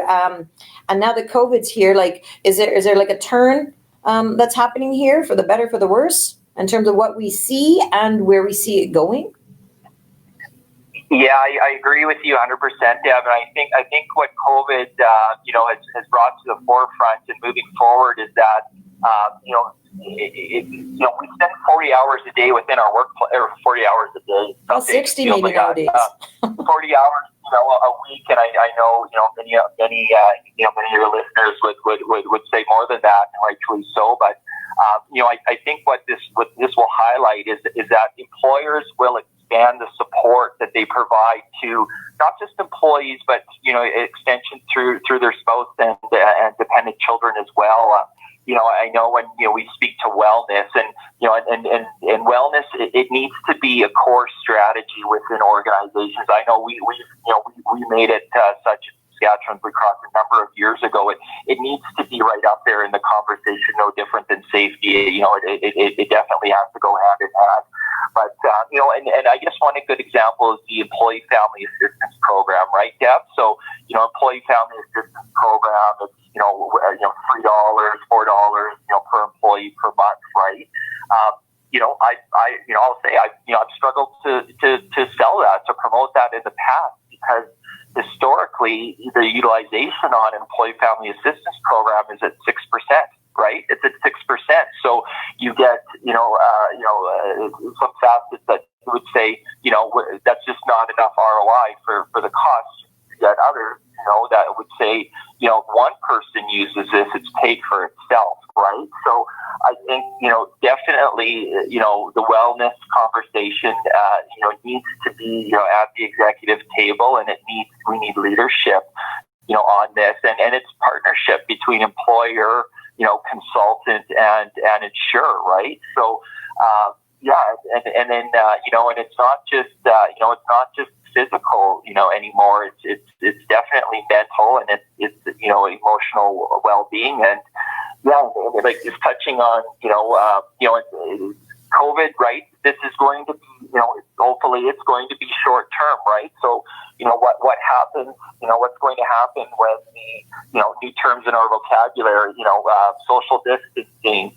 and now that COVID's here, like, is there like a turn that's happening here for the better, for the worse, in terms of what we see and where we see it going?
Yeah, I agree with you 100%, Deb. And I think what COVID, has brought to the forefront and moving forward is that, we spend 40 hours a day within our workplace, or 40 hours a day.
Well, 60 maybe nowadays.
40 hours, a week, and I know, many of your listeners would say more than that, and rightfully so. But I think what this will highlight is that employers will expand the support that they provide to not just employees, but extension through their spouse and dependent children as well. I know when we speak to wellness and wellness, it needs to be a core strategy within organizations. I know we made it such in Saskatchewan Blue Cross a number of years ago. It needs to be right up there in the conversation, no different than safety. It definitely has to go hand in hand. But and I guess one good example is the Employee Family Assistance Program, right, Deb? So Employee Family Assistance Program, it's $3, $4, per employee per month, right? I'll say I've struggled to sell that, to promote that in the past, because historically the utilization on Employee Family Assistance Program is at 6%, right? It's at 6%. So you get, some facets that would say, that's just not enough ROI for the cost. You get others, that would say, one person uses this, it's paid for itself, right? So I think, definitely, the wellness conversation, needs to be, at the executive table, and we need leadership, on this, and it's partnership between employer, consultant and insurer, right? So, and then and it's not just it's not just physical anymore. It's definitely mental, and it's emotional well-being, and like just touching on COVID, right? This is going to be hopefully it's going to be short term, right? So what happens, what's going to happen when the new terms in our vocabulary, social distancing,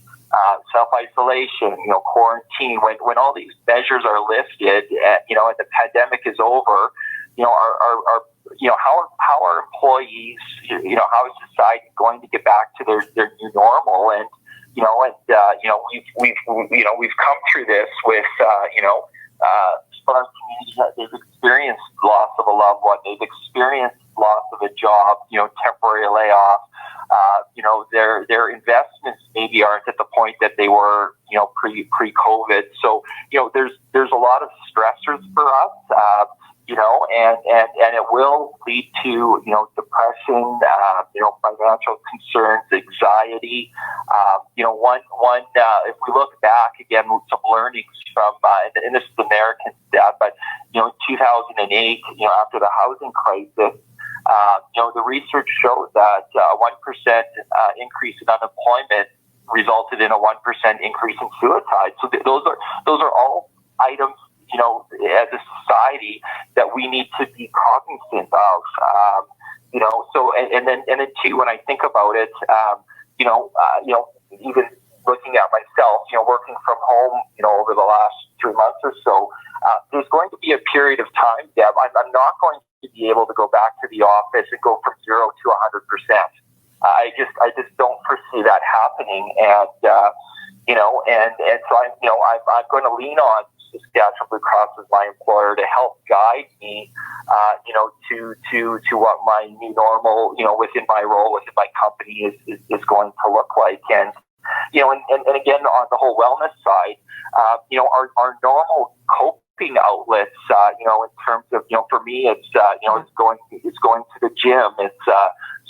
self-isolation, quarantine, when all these measures are lifted, and the pandemic is over, how are employees, how is society going to get back to their new normal? And we've come through this with some communities, they've experienced loss of a loved one, they've experienced loss of a job, temporary layoff. Their investments maybe aren't at the point that they were, pre-COVID. So, there's a lot of stressors for us, and it will lead to, depression, financial concerns, anxiety. If we look back again, some learnings from, and this is American stat, but, in 2008, after the housing crisis, the research showed that 1% increase in unemployment resulted in a 1% increase in suicide. So those are all items, as a society that we need to be cognizant of. So and then too, when I think about it, even looking at myself, working from home, over the last 3 months or so, there's going to be a period of time, Deb. I'm not going to be able to go back to the office and go from 0 to 100%. I just don't foresee that happening, and so I'm going to lean on Saskatchewan Blue Cross as my employer to help guide me, to what my new normal, within my role, within my company is going to look like. And, and again, on the whole wellness side, our normal coping outlets, in terms of, for me, it's going to the gym, it's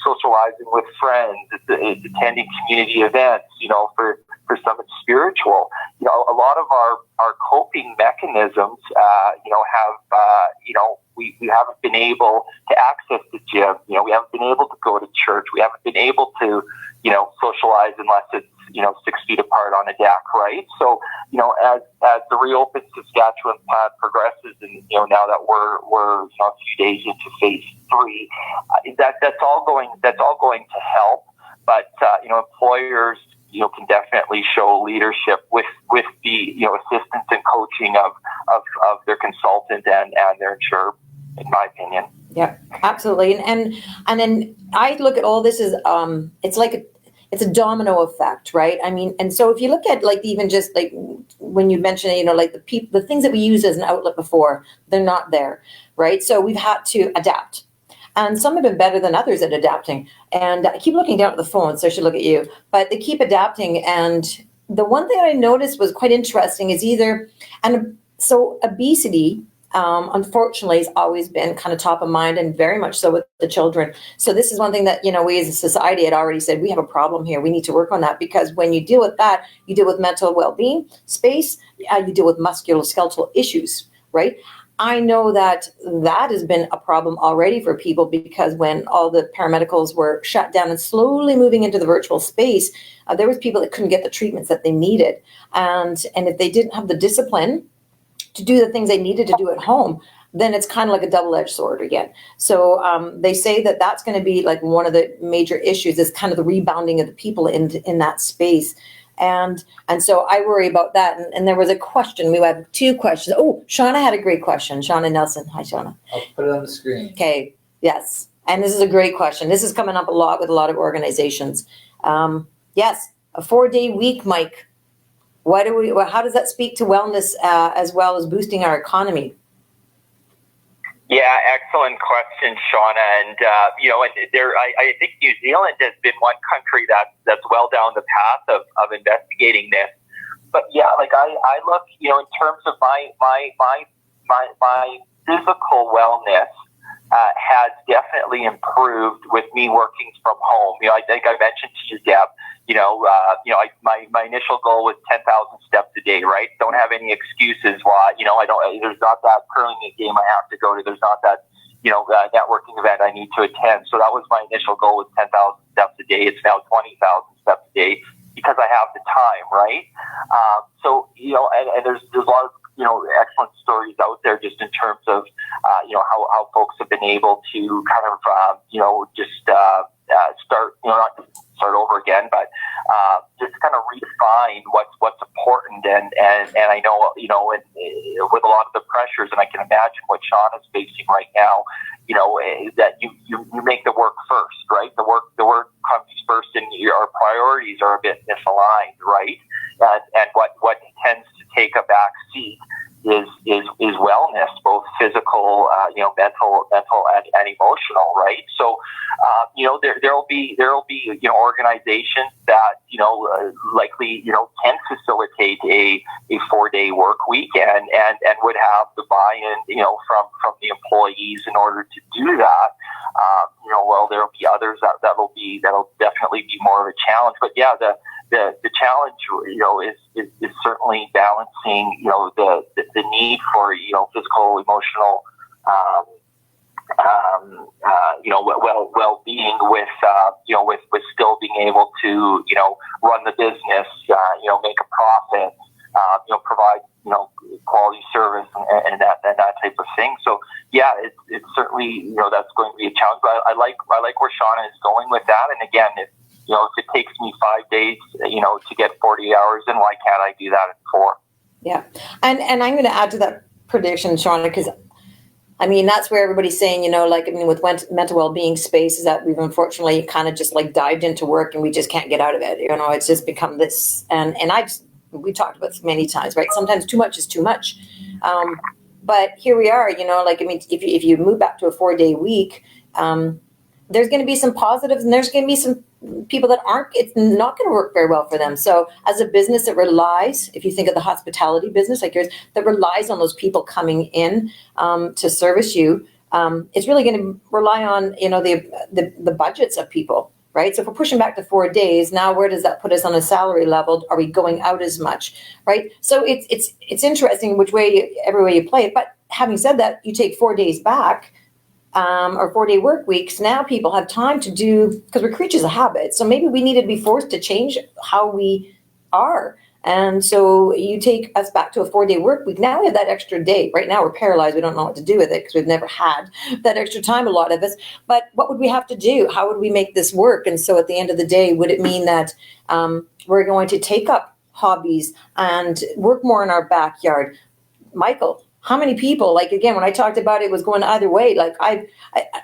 socializing with friends, it's attending community events, for some it's spiritual. A lot of our coping mechanisms, we haven't been able to access the gym. We haven't been able to go to church. We haven't been able to, socialize unless it's, 6 feet apart on a deck, right? So, as the Reopen Saskatchewan plan progresses, and now that we're a few days into phase 3, that's all going to help. But employers, can definitely show leadership with the assistance and coaching of their consultant and their insurer, in my opinion.
Yeah, absolutely. And then I look at all this as it's a domino effect, right? I mean, and so if you look at even just when you mentioned, the things that we use as an outlet before, they're not there, right? So we've had to adapt. And some have been better than others at adapting. And I keep looking down at the phone, so I should look at you. But they keep adapting. And the one thing I noticed was quite interesting is so obesity, unfortunately, has always been kind of top of mind, and very much so with the children. So this is one thing that, we as a society had already said, we have a problem here. We need to work on that, because when you deal with that, you deal with mental well-being, space, you deal with musculoskeletal issues, right? I know that has been a problem already for people, because when all the paramedicals were shut down and slowly moving into the virtual space, there was people that couldn't get the treatments that they needed. And if they didn't have the discipline to do the things they needed to do at home, then it's kind of like a double-edged sword again. So they say that that's going to be one of the major issues, is kind of the rebounding of the people in that space. And so I worry about that. And there was a question. We have 2 questions. Oh, Shauna had a great question. Shauna Nelson. Hi, Shauna.
I'll put it on the screen. Okay.
Yes. And this is a great question. This is coming up a lot with a lot of organizations. Yes, a 4-day week, Mike. How does that speak to wellness as well as boosting our economy?
Yeah, excellent question, Shauna. And I think New Zealand has been one country that's well down the path of investigating this. But yeah, I look, in terms of my physical wellness, has definitely improved with me working from home. I think I mentioned to you, Deb, my initial goal was 10,000 steps a day, right? Don't have any excuses why, there's not that curling game I have to go to. There's not that, networking event I need to attend. So that was my initial goal, was 10,000 steps a day. It's now 20,000 steps a day because I have the time, right? And there's a lot of, excellent stories out there just in terms of, how folks have been able to kind of, start, not start over again, but just kind of redefine what's important. And I know, with a lot of the pressures, and I can imagine what Sean is facing right now, that you make the work first, right? The work comes first, and your priorities are a bit misaligned, right? And what tends to take a back seat is wellness, both physical, mental and emotional, right? So, there'll be organizations that, likely, can facilitate a 4-day work week and would have the buy-in, from the employees in order to do that. There'll be others that'll definitely be more of a challenge. But yeah, the challenge, is certainly balancing, the need for, physical, emotional, well-being with still being able to, run the business, make a profit, provide, quality service and that type of thing. So yeah, it's certainly, that's going to be a challenge, but I like where Shauna is going with that. And again, if it takes me 5 days, to get 40 hours in, why can't I do that in 4?
Yeah. And I'm going to add to that prediction, Shauna, because that's where everybody's saying, with mental well-being space is that we've unfortunately kind of just dived into work and we just can't get out of it. It's just become this, and we talked about this many times, right? Sometimes too much is too much. But here we are, if you move back to a 4-day week, there's going to be some positives and there's going to be some people that it's not going to work very well for them. So as a business that relies, if you think of the hospitality business like yours, that relies on those people coming in to service you, it's really going to rely on, the budgets of people, right? So if we're pushing back to 4 days, now where does that put us on a salary level? Are we going out as much, right? So it's interesting every way you play it. But having said that, you take 4 days back, or 4-day work weeks, now people have time to do, because we're creatures of habit. So maybe we needed to be forced to change how we are. And so you take us back to a 4-day work week. Now we have that extra day. Right now we're paralyzed. We don't know what to do with it because we've never had that extra time, a lot of us. But what would we have to do? How would we make this work? And so at the end of the day, would it mean that we're going to take up hobbies and work more in our backyard? Michael, how many people, again, when I talked about it was going either way,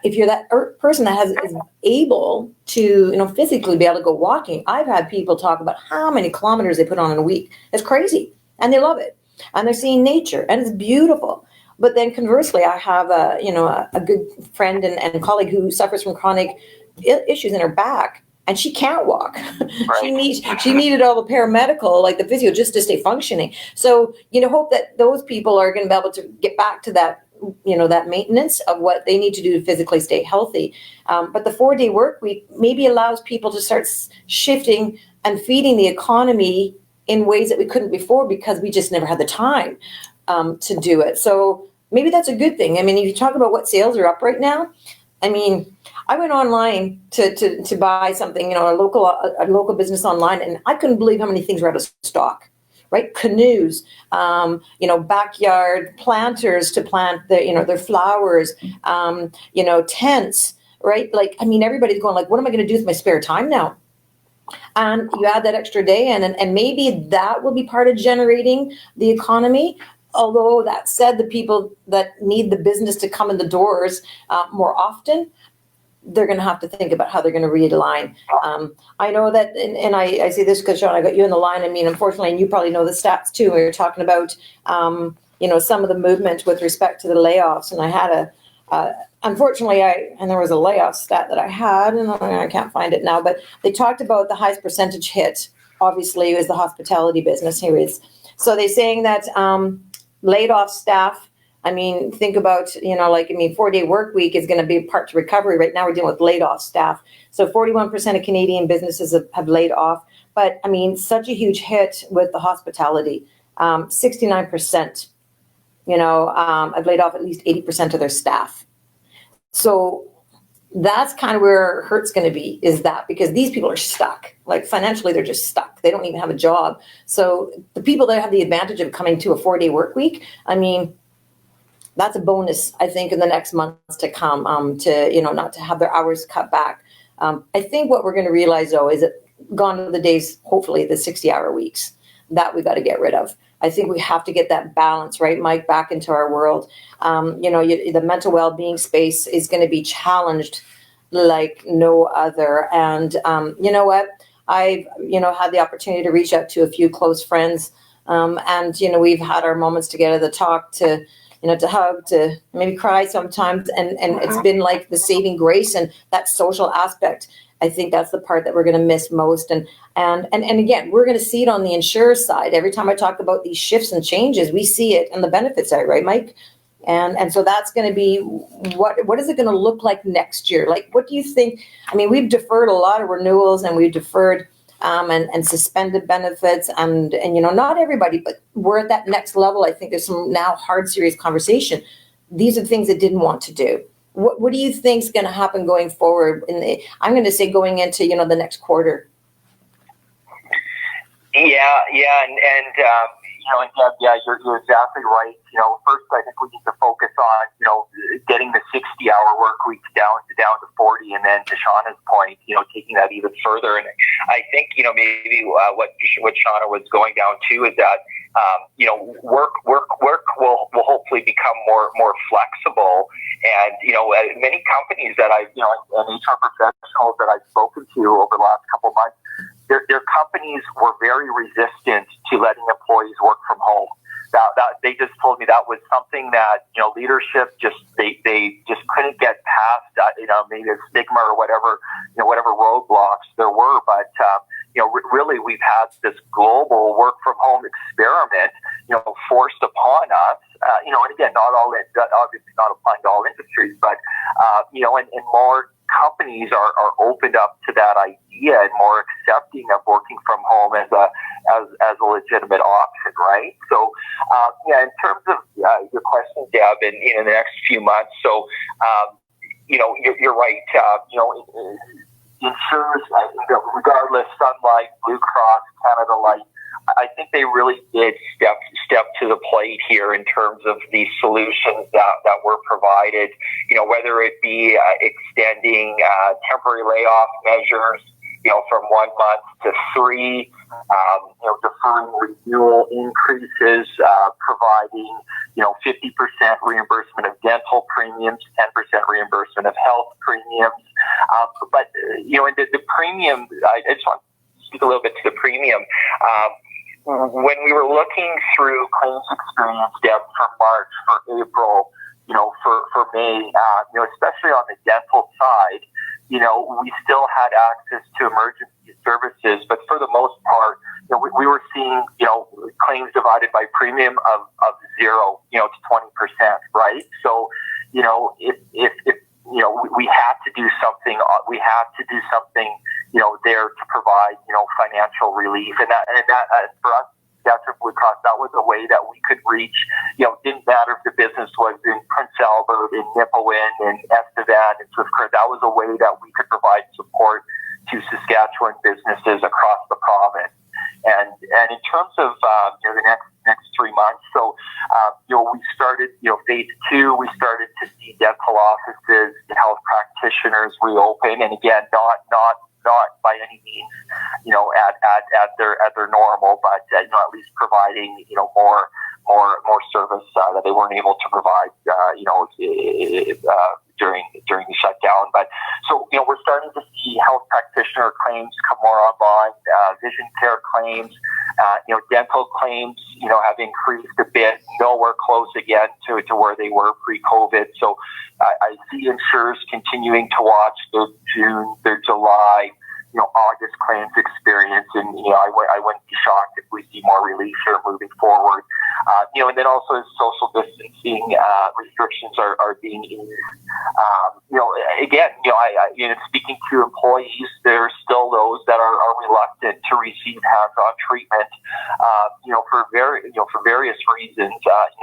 if you're that person that is able to, physically be able to go walking, I've had people talk about how many kilometers they put on in a week. It's crazy. And they love it. And they're seeing nature and it's beautiful. But then conversely, I have a good friend and colleague who suffers from chronic issues in her back. And she can't walk.
Right.
She needed all the paramedical, the physio, just to stay functioning. So, hope that those people are going to be able to get back to that, that maintenance of what they need to do to physically stay healthy. But the 4-day work week maybe allows people to start shifting and feeding the economy in ways that we couldn't before because we just never had the time to do it. So maybe that's a good thing. If you talk about what sales are up right now, I went online to buy something, a local business online, and I couldn't believe how many things were out of stock, right? Canoes, backyard planters to plant their flowers, tents, right? Everybody's going what am I going to do with my spare time now? And you add that extra day in, and maybe that will be part of generating the economy. Although that said, the people that need the business to come in the doors more often, they're going to have to think about how they're going to realign. I know that, and I say this because, Sean, I got you in the line. Unfortunately, and you probably know the stats too. We were talking about, some of the movement with respect to the layoffs. And I had unfortunately, there was a layoff stat that I had, and I can't find it now, but they talked about the highest percentage hit, obviously, was the hospitality business. Here it is. So they're saying that laid off staff I mean, think about, 4-day work week is going to be part to recovery. Right now we're dealing with laid off staff. So 41% of Canadian businesses have laid off. But I mean, such a huge hit with the hospitality. 69%, have laid off at least 80% of their staff. So that's kind of where hurt's going to be, is that because these people are stuck. Like financially, they're just stuck. They don't even have a job. So the people that have the advantage of coming to a 4-day work week, I mean, that's a bonus, I think, in the next months to come, not to have their hours cut back. I think what we're going to realize, though, is that gone are the days, hopefully, the 60-hour weeks. That we got to get rid of. I think we have to get that balance, right, Mike, back into our world. The mental well-being space is going to be challenged like no other. And you know what? I've, had the opportunity to reach out to a few close friends. And we've had our moments together to talk, to hug, to maybe cry sometimes. And it's been like the saving grace and that social aspect. I think that's the part that we're going to miss most. And again, we're going to see it on the insurer side. Every time I talk about these shifts and changes, we see it on the benefit side, right, Mike? And so that's going to be what is it going to look like next year? Like, what do you think? I mean, we've deferred a lot of renewals, and we've deferred and suspended benefits, and not everybody, but we're at that next level. I think there's some now hard, serious conversation. These are things that didn't want to do. What do you think is going to happen going forward? I'm going to say going into the next quarter.
Yeah, and Deb, you're exactly right. First, I think we need to focus on getting the 60-hour work week down to 40, and then to Shauna's point, taking that even further. And I think maybe what Shauna was going down to is that work will hopefully become more flexible. And many companies that and HR professionals that I've spoken to over the last couple of months, their companies were very resistant to letting employees work from home. That they just told me that was something that leadership they just couldn't get past. Maybe a stigma or whatever roadblocks there were, but really we've had this global work from home experiment forced upon us. And again, obviously not applying to all industries, but and more companies are opened up to that idea and more accepting of working from home as a legitimate option, right? So, in terms of your question, Deb, in the next few months, so you're right. Insurers, regardless, Sun Life, Blue Cross, Canada Life, I think they really did step to the plate here in terms of the solutions that were provided. Whether it be extending temporary layoff measures, from 1 month to 3, deferring renewal increases, providing 50% reimbursement of dental premiums, 10% reimbursement of health premiums. But and the premium, I just want to speak a little bit to the premium. When we were looking through claims experience, Deb, for March, for April, for May, especially on the dental side, we still had access to emergency services, but for the most part, we were seeing, claims divided by premium of 0, to 20%, right? So, if we had to do something, there to provide, financial relief, and that for us, Saskatchewan Blue Cross, that was a way that we could reach. Didn't matter if the business was in Prince Albert, in Nipawin, in Estevan, and Swift Current. That was a way that we could provide support to Saskatchewan businesses across the province. And in terms of the next 3 months, so we started phase 2. We started to see dental offices, health practitioners reopen, and again, not by any means at their normal, but at least providing more service that they weren't able to provide during the shutdown. But so we're starting to see health practitioner claims come more online, vision care claims, dental claims have increased a bit, nowhere close again to where they were pre-COVID. So I see insurers continuing to watch their June, their July, August claims experience, and I wouldn't be shocked if we see more relief here moving forward. And then also as social distancing restrictions are being eased. Again, speaking to employees, there are still those that are reluctant to receive hands-on treatment, for various reasons,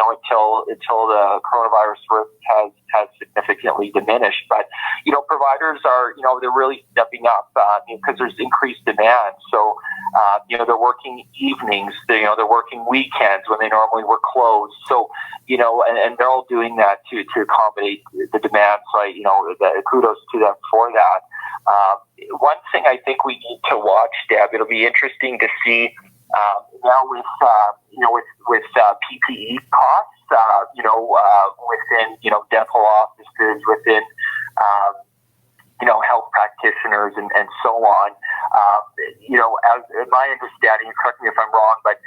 until the coronavirus risk has significantly diminished. But providers are they're really stepping up because there's increased demand. So they're working evenings, they're working weekends when they normally were closed. So and they're all doing that to accommodate the demand. So kudos to them for that. One thing I think we need to watch, Deb, it'll be interesting to see now with PPE costs, within dental offices, within health practitioners and so on. As my understanding, correct me if I'm wrong, but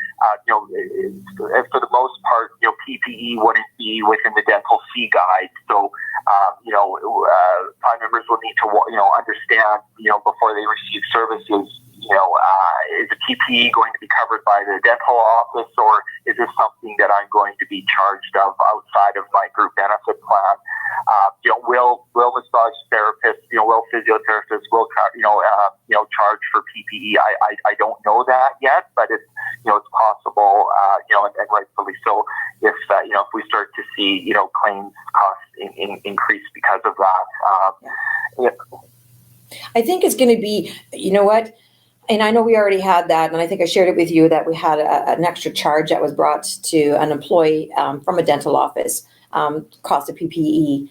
for the most part, PPE wouldn't be within the dental fee guide. So prime members will need to understand before they receive services. Is the PPE going to be covered by the dental office, or is this something that I'm going to be charged of outside of my group benefit plan? Will massage therapists, will physiotherapists, will charge for PPE? I don't know that yet, but it's it's possible, and rightfully so. If we start to see claims costs increase because of that.
I think it's going to be, and I know we already had that, and I think I shared it with you that we had an extra charge that was brought to an employee from a dental office, cost of PPE.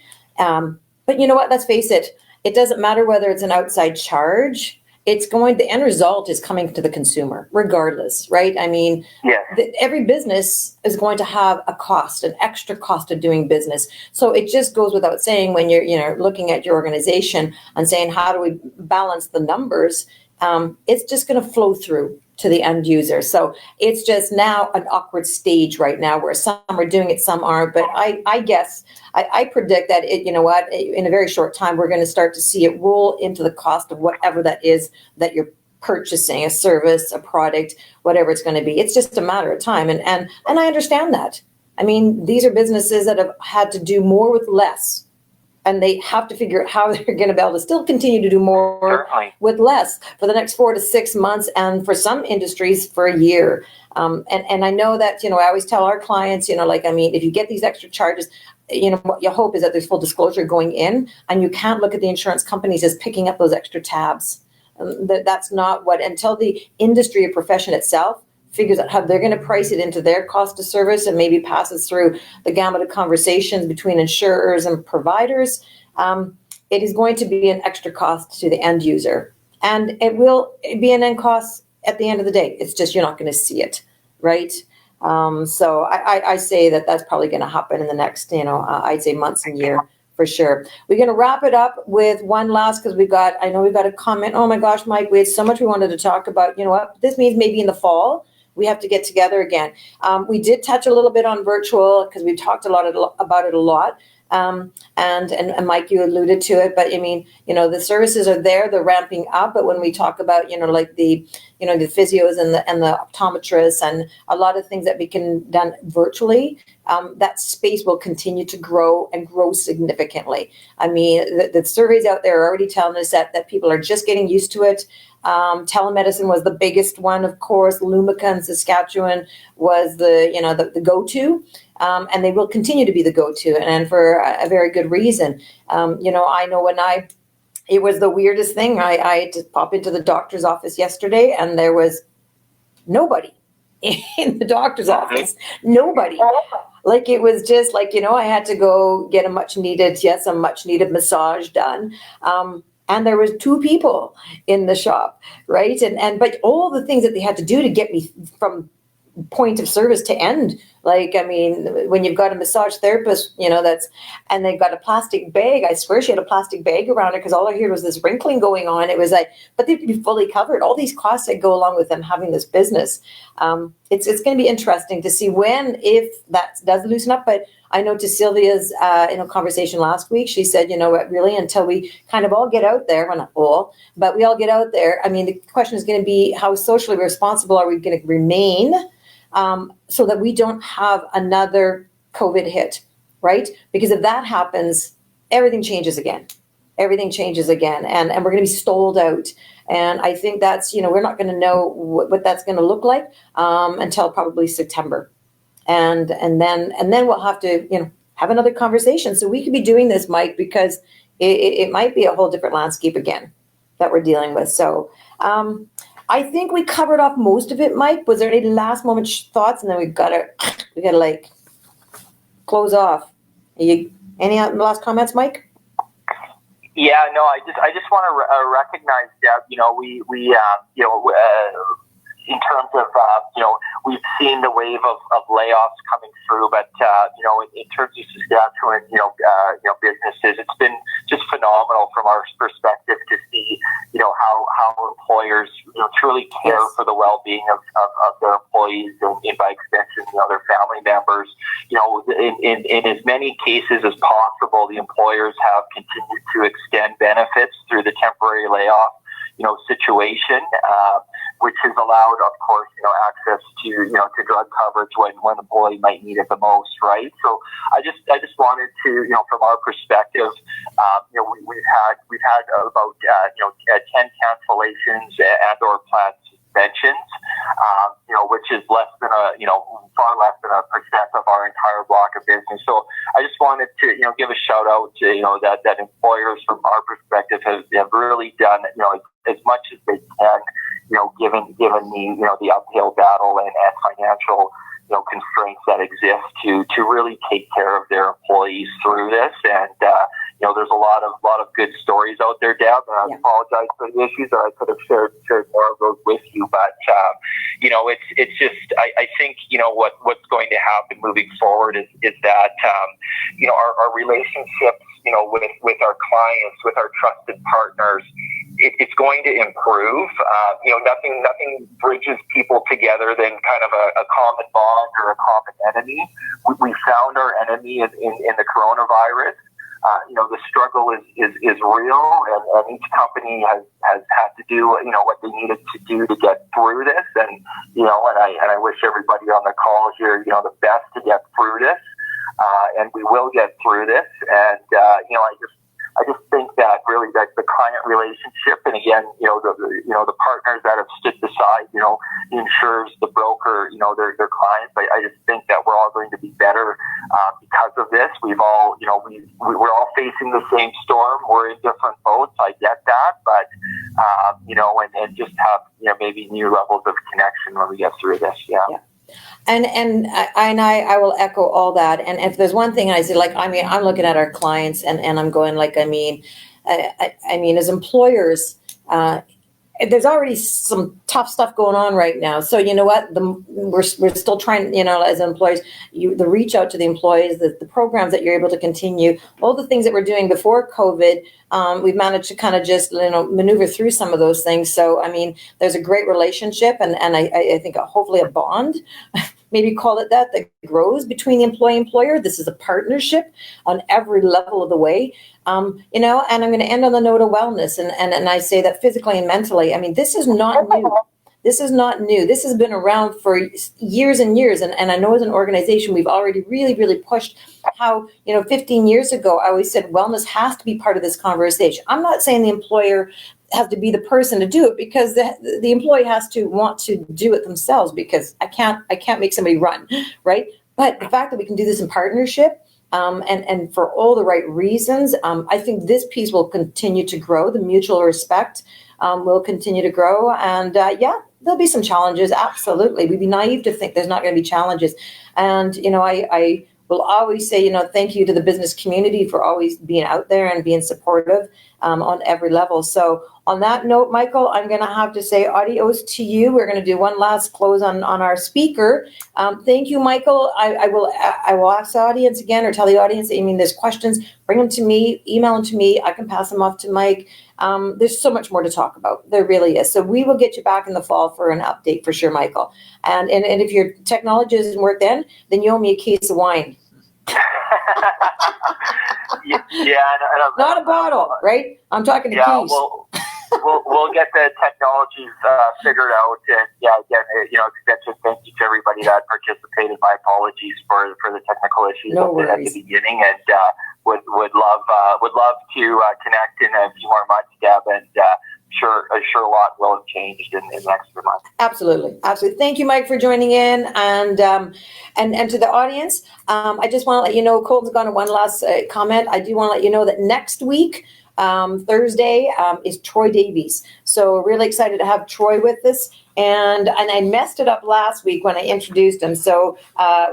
But you know what? Let's face it. It doesn't matter whether it's an outside charge. The end result is coming to the consumer, regardless, right? I mean, every business is going to have a cost, an extra cost of doing business. So it just goes without saying when you're looking at your organization and saying, how do we balance the numbers? It's just going to flow through to the end user. So it's just now an awkward stage right now where some are doing it, some aren't. But I guess I predict that in a very short time, we're going to start to see it roll into the cost of whatever that is that you're purchasing, a service, a product, whatever it's going to be. It's just a matter of time. And I understand that. I mean, these are businesses that have had to do more with less. And they have to figure out how they're going to be able to still continue to do more with less for the next 4 to 6 months, and for some industries for a year. And I know that, I always tell our clients, if you get these extra charges, what you hope is that there's full disclosure going in, and you can't look at the insurance companies as picking up those extra tabs. That's not until the industry or profession itself figures out how they're going to price it into their cost of service and maybe passes through the gamut of conversations between insurers and providers, it is going to be an extra cost to the end user. And it will be an end cost at the end of the day. It's just you're not going to see it, right? So I say that's probably going to happen in the next, I'd say months and year for sure. We're going to wrap it up with one last, because we've got a comment. Oh my gosh, Mike, we had so much we wanted to talk about. You know what? This means maybe in the fall, we have to get together again. We did touch a little bit on virtual because we've talked about it a lot. And Mike, you alluded to it, but I mean, the services are there, they're ramping up. But when we talk about, like the physios and the optometrists and a lot of things that we can done virtually, that space will continue to grow and grow significantly. I mean, the surveys out there are already telling us that people are just getting used to it. Telemedicine was the biggest one, of course. Lumica in Saskatchewan was the go-to, and they will continue to be the go-to, and for a very good reason. I know it was the weirdest thing. I had to pop into the doctor's office yesterday, and there was nobody in the doctor's office. Nobody. Like, it was just like, I had to go get a much needed massage done. And there was 2 people in the shop, right? But all the things that they had to do to get me from point of service to end. Like, I mean, when you've got a massage therapist, and they've got a plastic bag. I swear she had a plastic bag around her because all I heard was this wrinkling going on. It was like, but they'd be fully covered. All these costs that go along with them having this business. It's going to be interesting to see if that does loosen up. But I know to Sylvia's conversation last week, she said, you know what, really, until we kind of all get out there, well, not all, but we all get out there. I mean, the question is going to be, how socially responsible are we going to remain so that we don't have another COVID hit, right? Because if that happens, everything changes again. Everything changes again, and we're going to be stalled out. And I think that's, we're not going to know what that's going to look like until probably September. And then we'll have to, have another conversation. So we could be doing this, Mike, because it might be a whole different landscape again that we're dealing with. So I think we covered off most of it, Mike. Was there any last moment thoughts? And then we got to like close off. Any last comments, Mike?
Yeah, no, I just want to recognize, Deb, in terms of, we've seen the wave of layoffs coming through, but, in terms of Saskatchewan, businesses, it's been just phenomenal from our perspective to see, how employers, truly care for the well-being of their employees and by extension, their family members. In as many cases as possible, the employers have continued to extend benefits through the temporary layoff, situation, which has allowed, of course, access to drug coverage when an employee might need it the most, right? So I just wanted to, from our perspective, we've had about 10 cancellations and or planned suspensions, which is less than far less than 1% of our entire block of business. So I just wanted to, give a shout out to, that employers from our perspective have really done, as much as they can, given the uphill battle and financial, constraints that exist to really take care of their employees through this. And, there's a lot of good stories out there, Deb, and I apologize for the issues that I could have shared more of those with you. But, it's just, I think, what's going to happen moving forward is that, our relationships, with our clients, with our trusted partners, it's going to improve. Nothing bridges people together than kind of a common bond or a common enemy. We found our enemy in the coronavirus. The struggle is real, and each company has had to do what they needed to do to get through this. And and I wish everybody on the call here the best to get through this. And we will get through this. And I just think that really that the client relationship, and again, the partners that have stood beside, the insurers, the broker, their clients. I just think that we're all going to be better because of this. We've all, we're all facing the same storm. We're in different boats. I get that, but and just have maybe new levels of connection when we get through this. Yeah.
And I will echo all that. And if there's one thing I say, I'm looking at our clients and I'm going as employers, there's already some tough stuff going on right now. So you know what, we're still trying, as employees, the reach out to the employees, the programs that you're able to continue, all the things that we're doing before COVID, we've managed to kind of just, maneuver through some of those things. So, there's a great relationship and I think hopefully a bond, maybe call it that grows between the employee and employer. This is a partnership on every level of the way. And I'm going to end on the note of wellness. And I say that physically and mentally, this is not new. This is not new. This has been around for years and years. And I know as an organization, we've already really, really pushed how, 15 years ago, I always said wellness has to be part of this conversation. I'm not saying the employer has to be the person to do it, because the employee has to want to do it themselves, because I can't make somebody run, right? But the fact that we can do this in partnership, and for all the right reasons, I think this piece will continue to grow. The mutual respect will continue to grow. And there'll be some challenges. Absolutely. We'd be naive to think there's not going to be challenges. And, I will always say, thank you to the business community for always being out there and being supportive on every level. So on that note, Michael, I'm going to have to say adios to you. We're going to do one last close on our speaker. Thank you, Michael. I will ask the audience again, or tell the audience, there's questions, bring them to me, email them to me. I can pass them off to Mike. There's so much more to talk about. There really is. So we will get you back in the fall for an update for sure, Michael. And if your technology doesn't work then you owe me a case of wine. Not a bottle, right? I'm talking to
yeah,
keys.
We'll get the technologies figured out, and again, extensive thank you to everybody that participated. My apologies for the technical issues at the beginning, and would love to connect in a few more months, Deb, and sure a lot will have changed in the next few months.
Absolutely. Thank you, Mike, for joining in, and to the audience, I just want to let you know, Colton's gone to one last comment. I do want to let you know that next week, Thursday, is Troy Davies. So really excited to have Troy with us. And I messed it up last week when I introduced him. So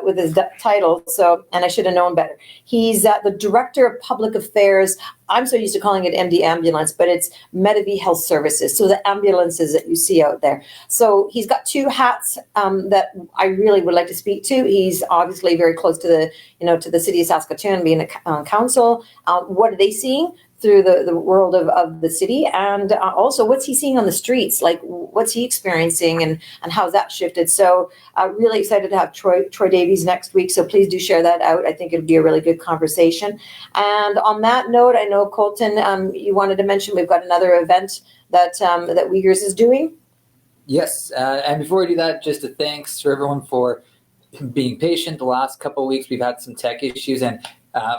with his title. And I should have known better. He's the Director of Public Affairs. I'm so used to calling it MD Ambulance, but it's Medivie Health Services. So the ambulances that you see out there. So he's got two hats that I really would like to speak to. He's obviously very close to the city of Saskatchewan, being a council. What are they seeing through the world of the city, and also what's he seeing on the streets, like what's he experiencing, and how's that shifted. So really excited to have Troy Davies next week, so please do share that out. I think it'll be a really good conversation. And on that note, I know Colton, you wanted to mention we've got another event that Wiegers is doing.
Yes, and before we do that, just a thanks to everyone for being patient. The last couple of weeks we've had some tech issues, and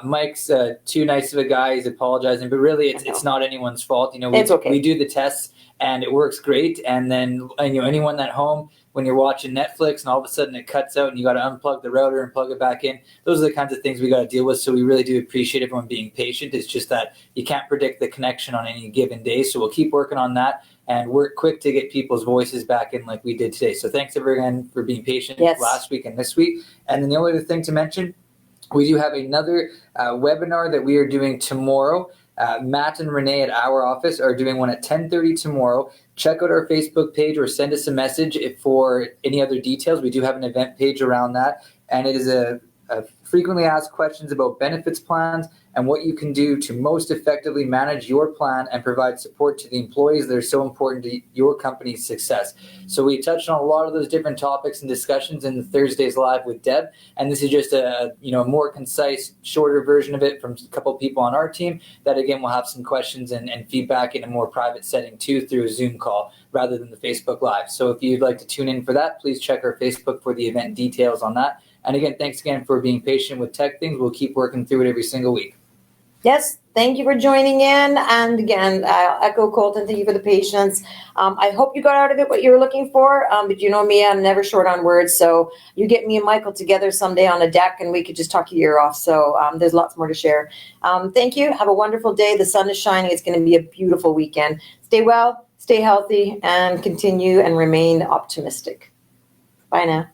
Mike's too nice of a guy. He's apologizing, but really it's not anyone's fault.
It's okay.
We do the tests and it works great. And then anyone at home, when you're watching Netflix and all of a sudden it cuts out and you got to unplug the router and plug it back in, those are the kinds of things we got to deal with. So we really do appreciate everyone being patient. It's just that you can't predict the connection on any given day. So we'll keep working on that and work quick to get people's voices back in like we did today. So thanks everyone for being patient last week and this week. And then the only other thing to mention, we do have another webinar that we are doing tomorrow. Matt and Renee at our office are doing one at 10:30 tomorrow. Check out our Facebook page or send us a message for any other details. We do have an event page around that. And it is a frequently asked questions about benefits plans and what you can do to most effectively manage your plan and provide support to the employees that are so important to your company's success. So we touched on a lot of those different topics and discussions in Thursday's Live with Deb, and this is just a more concise, shorter version of it from a couple of people on our team that, again, will have some questions and feedback in a more private setting too through a Zoom call rather than the Facebook Live. So if you'd like to tune in for that, please check our Facebook for the event details on that. And again, thanks again for being patient with tech things. We'll keep working through it every single week.
Yes, thank you for joining in. And again, I'll echo Colton, thank you for the patience. I hope you got out of it what you were looking for. But you know me, I'm never short on words. So you get me and Michael together someday on a deck and we could just talk your ear off. So there's lots more to share. Thank you. Have a wonderful day. The sun is shining. It's going to be a beautiful weekend. Stay well, stay healthy, and continue and remain optimistic. Bye now.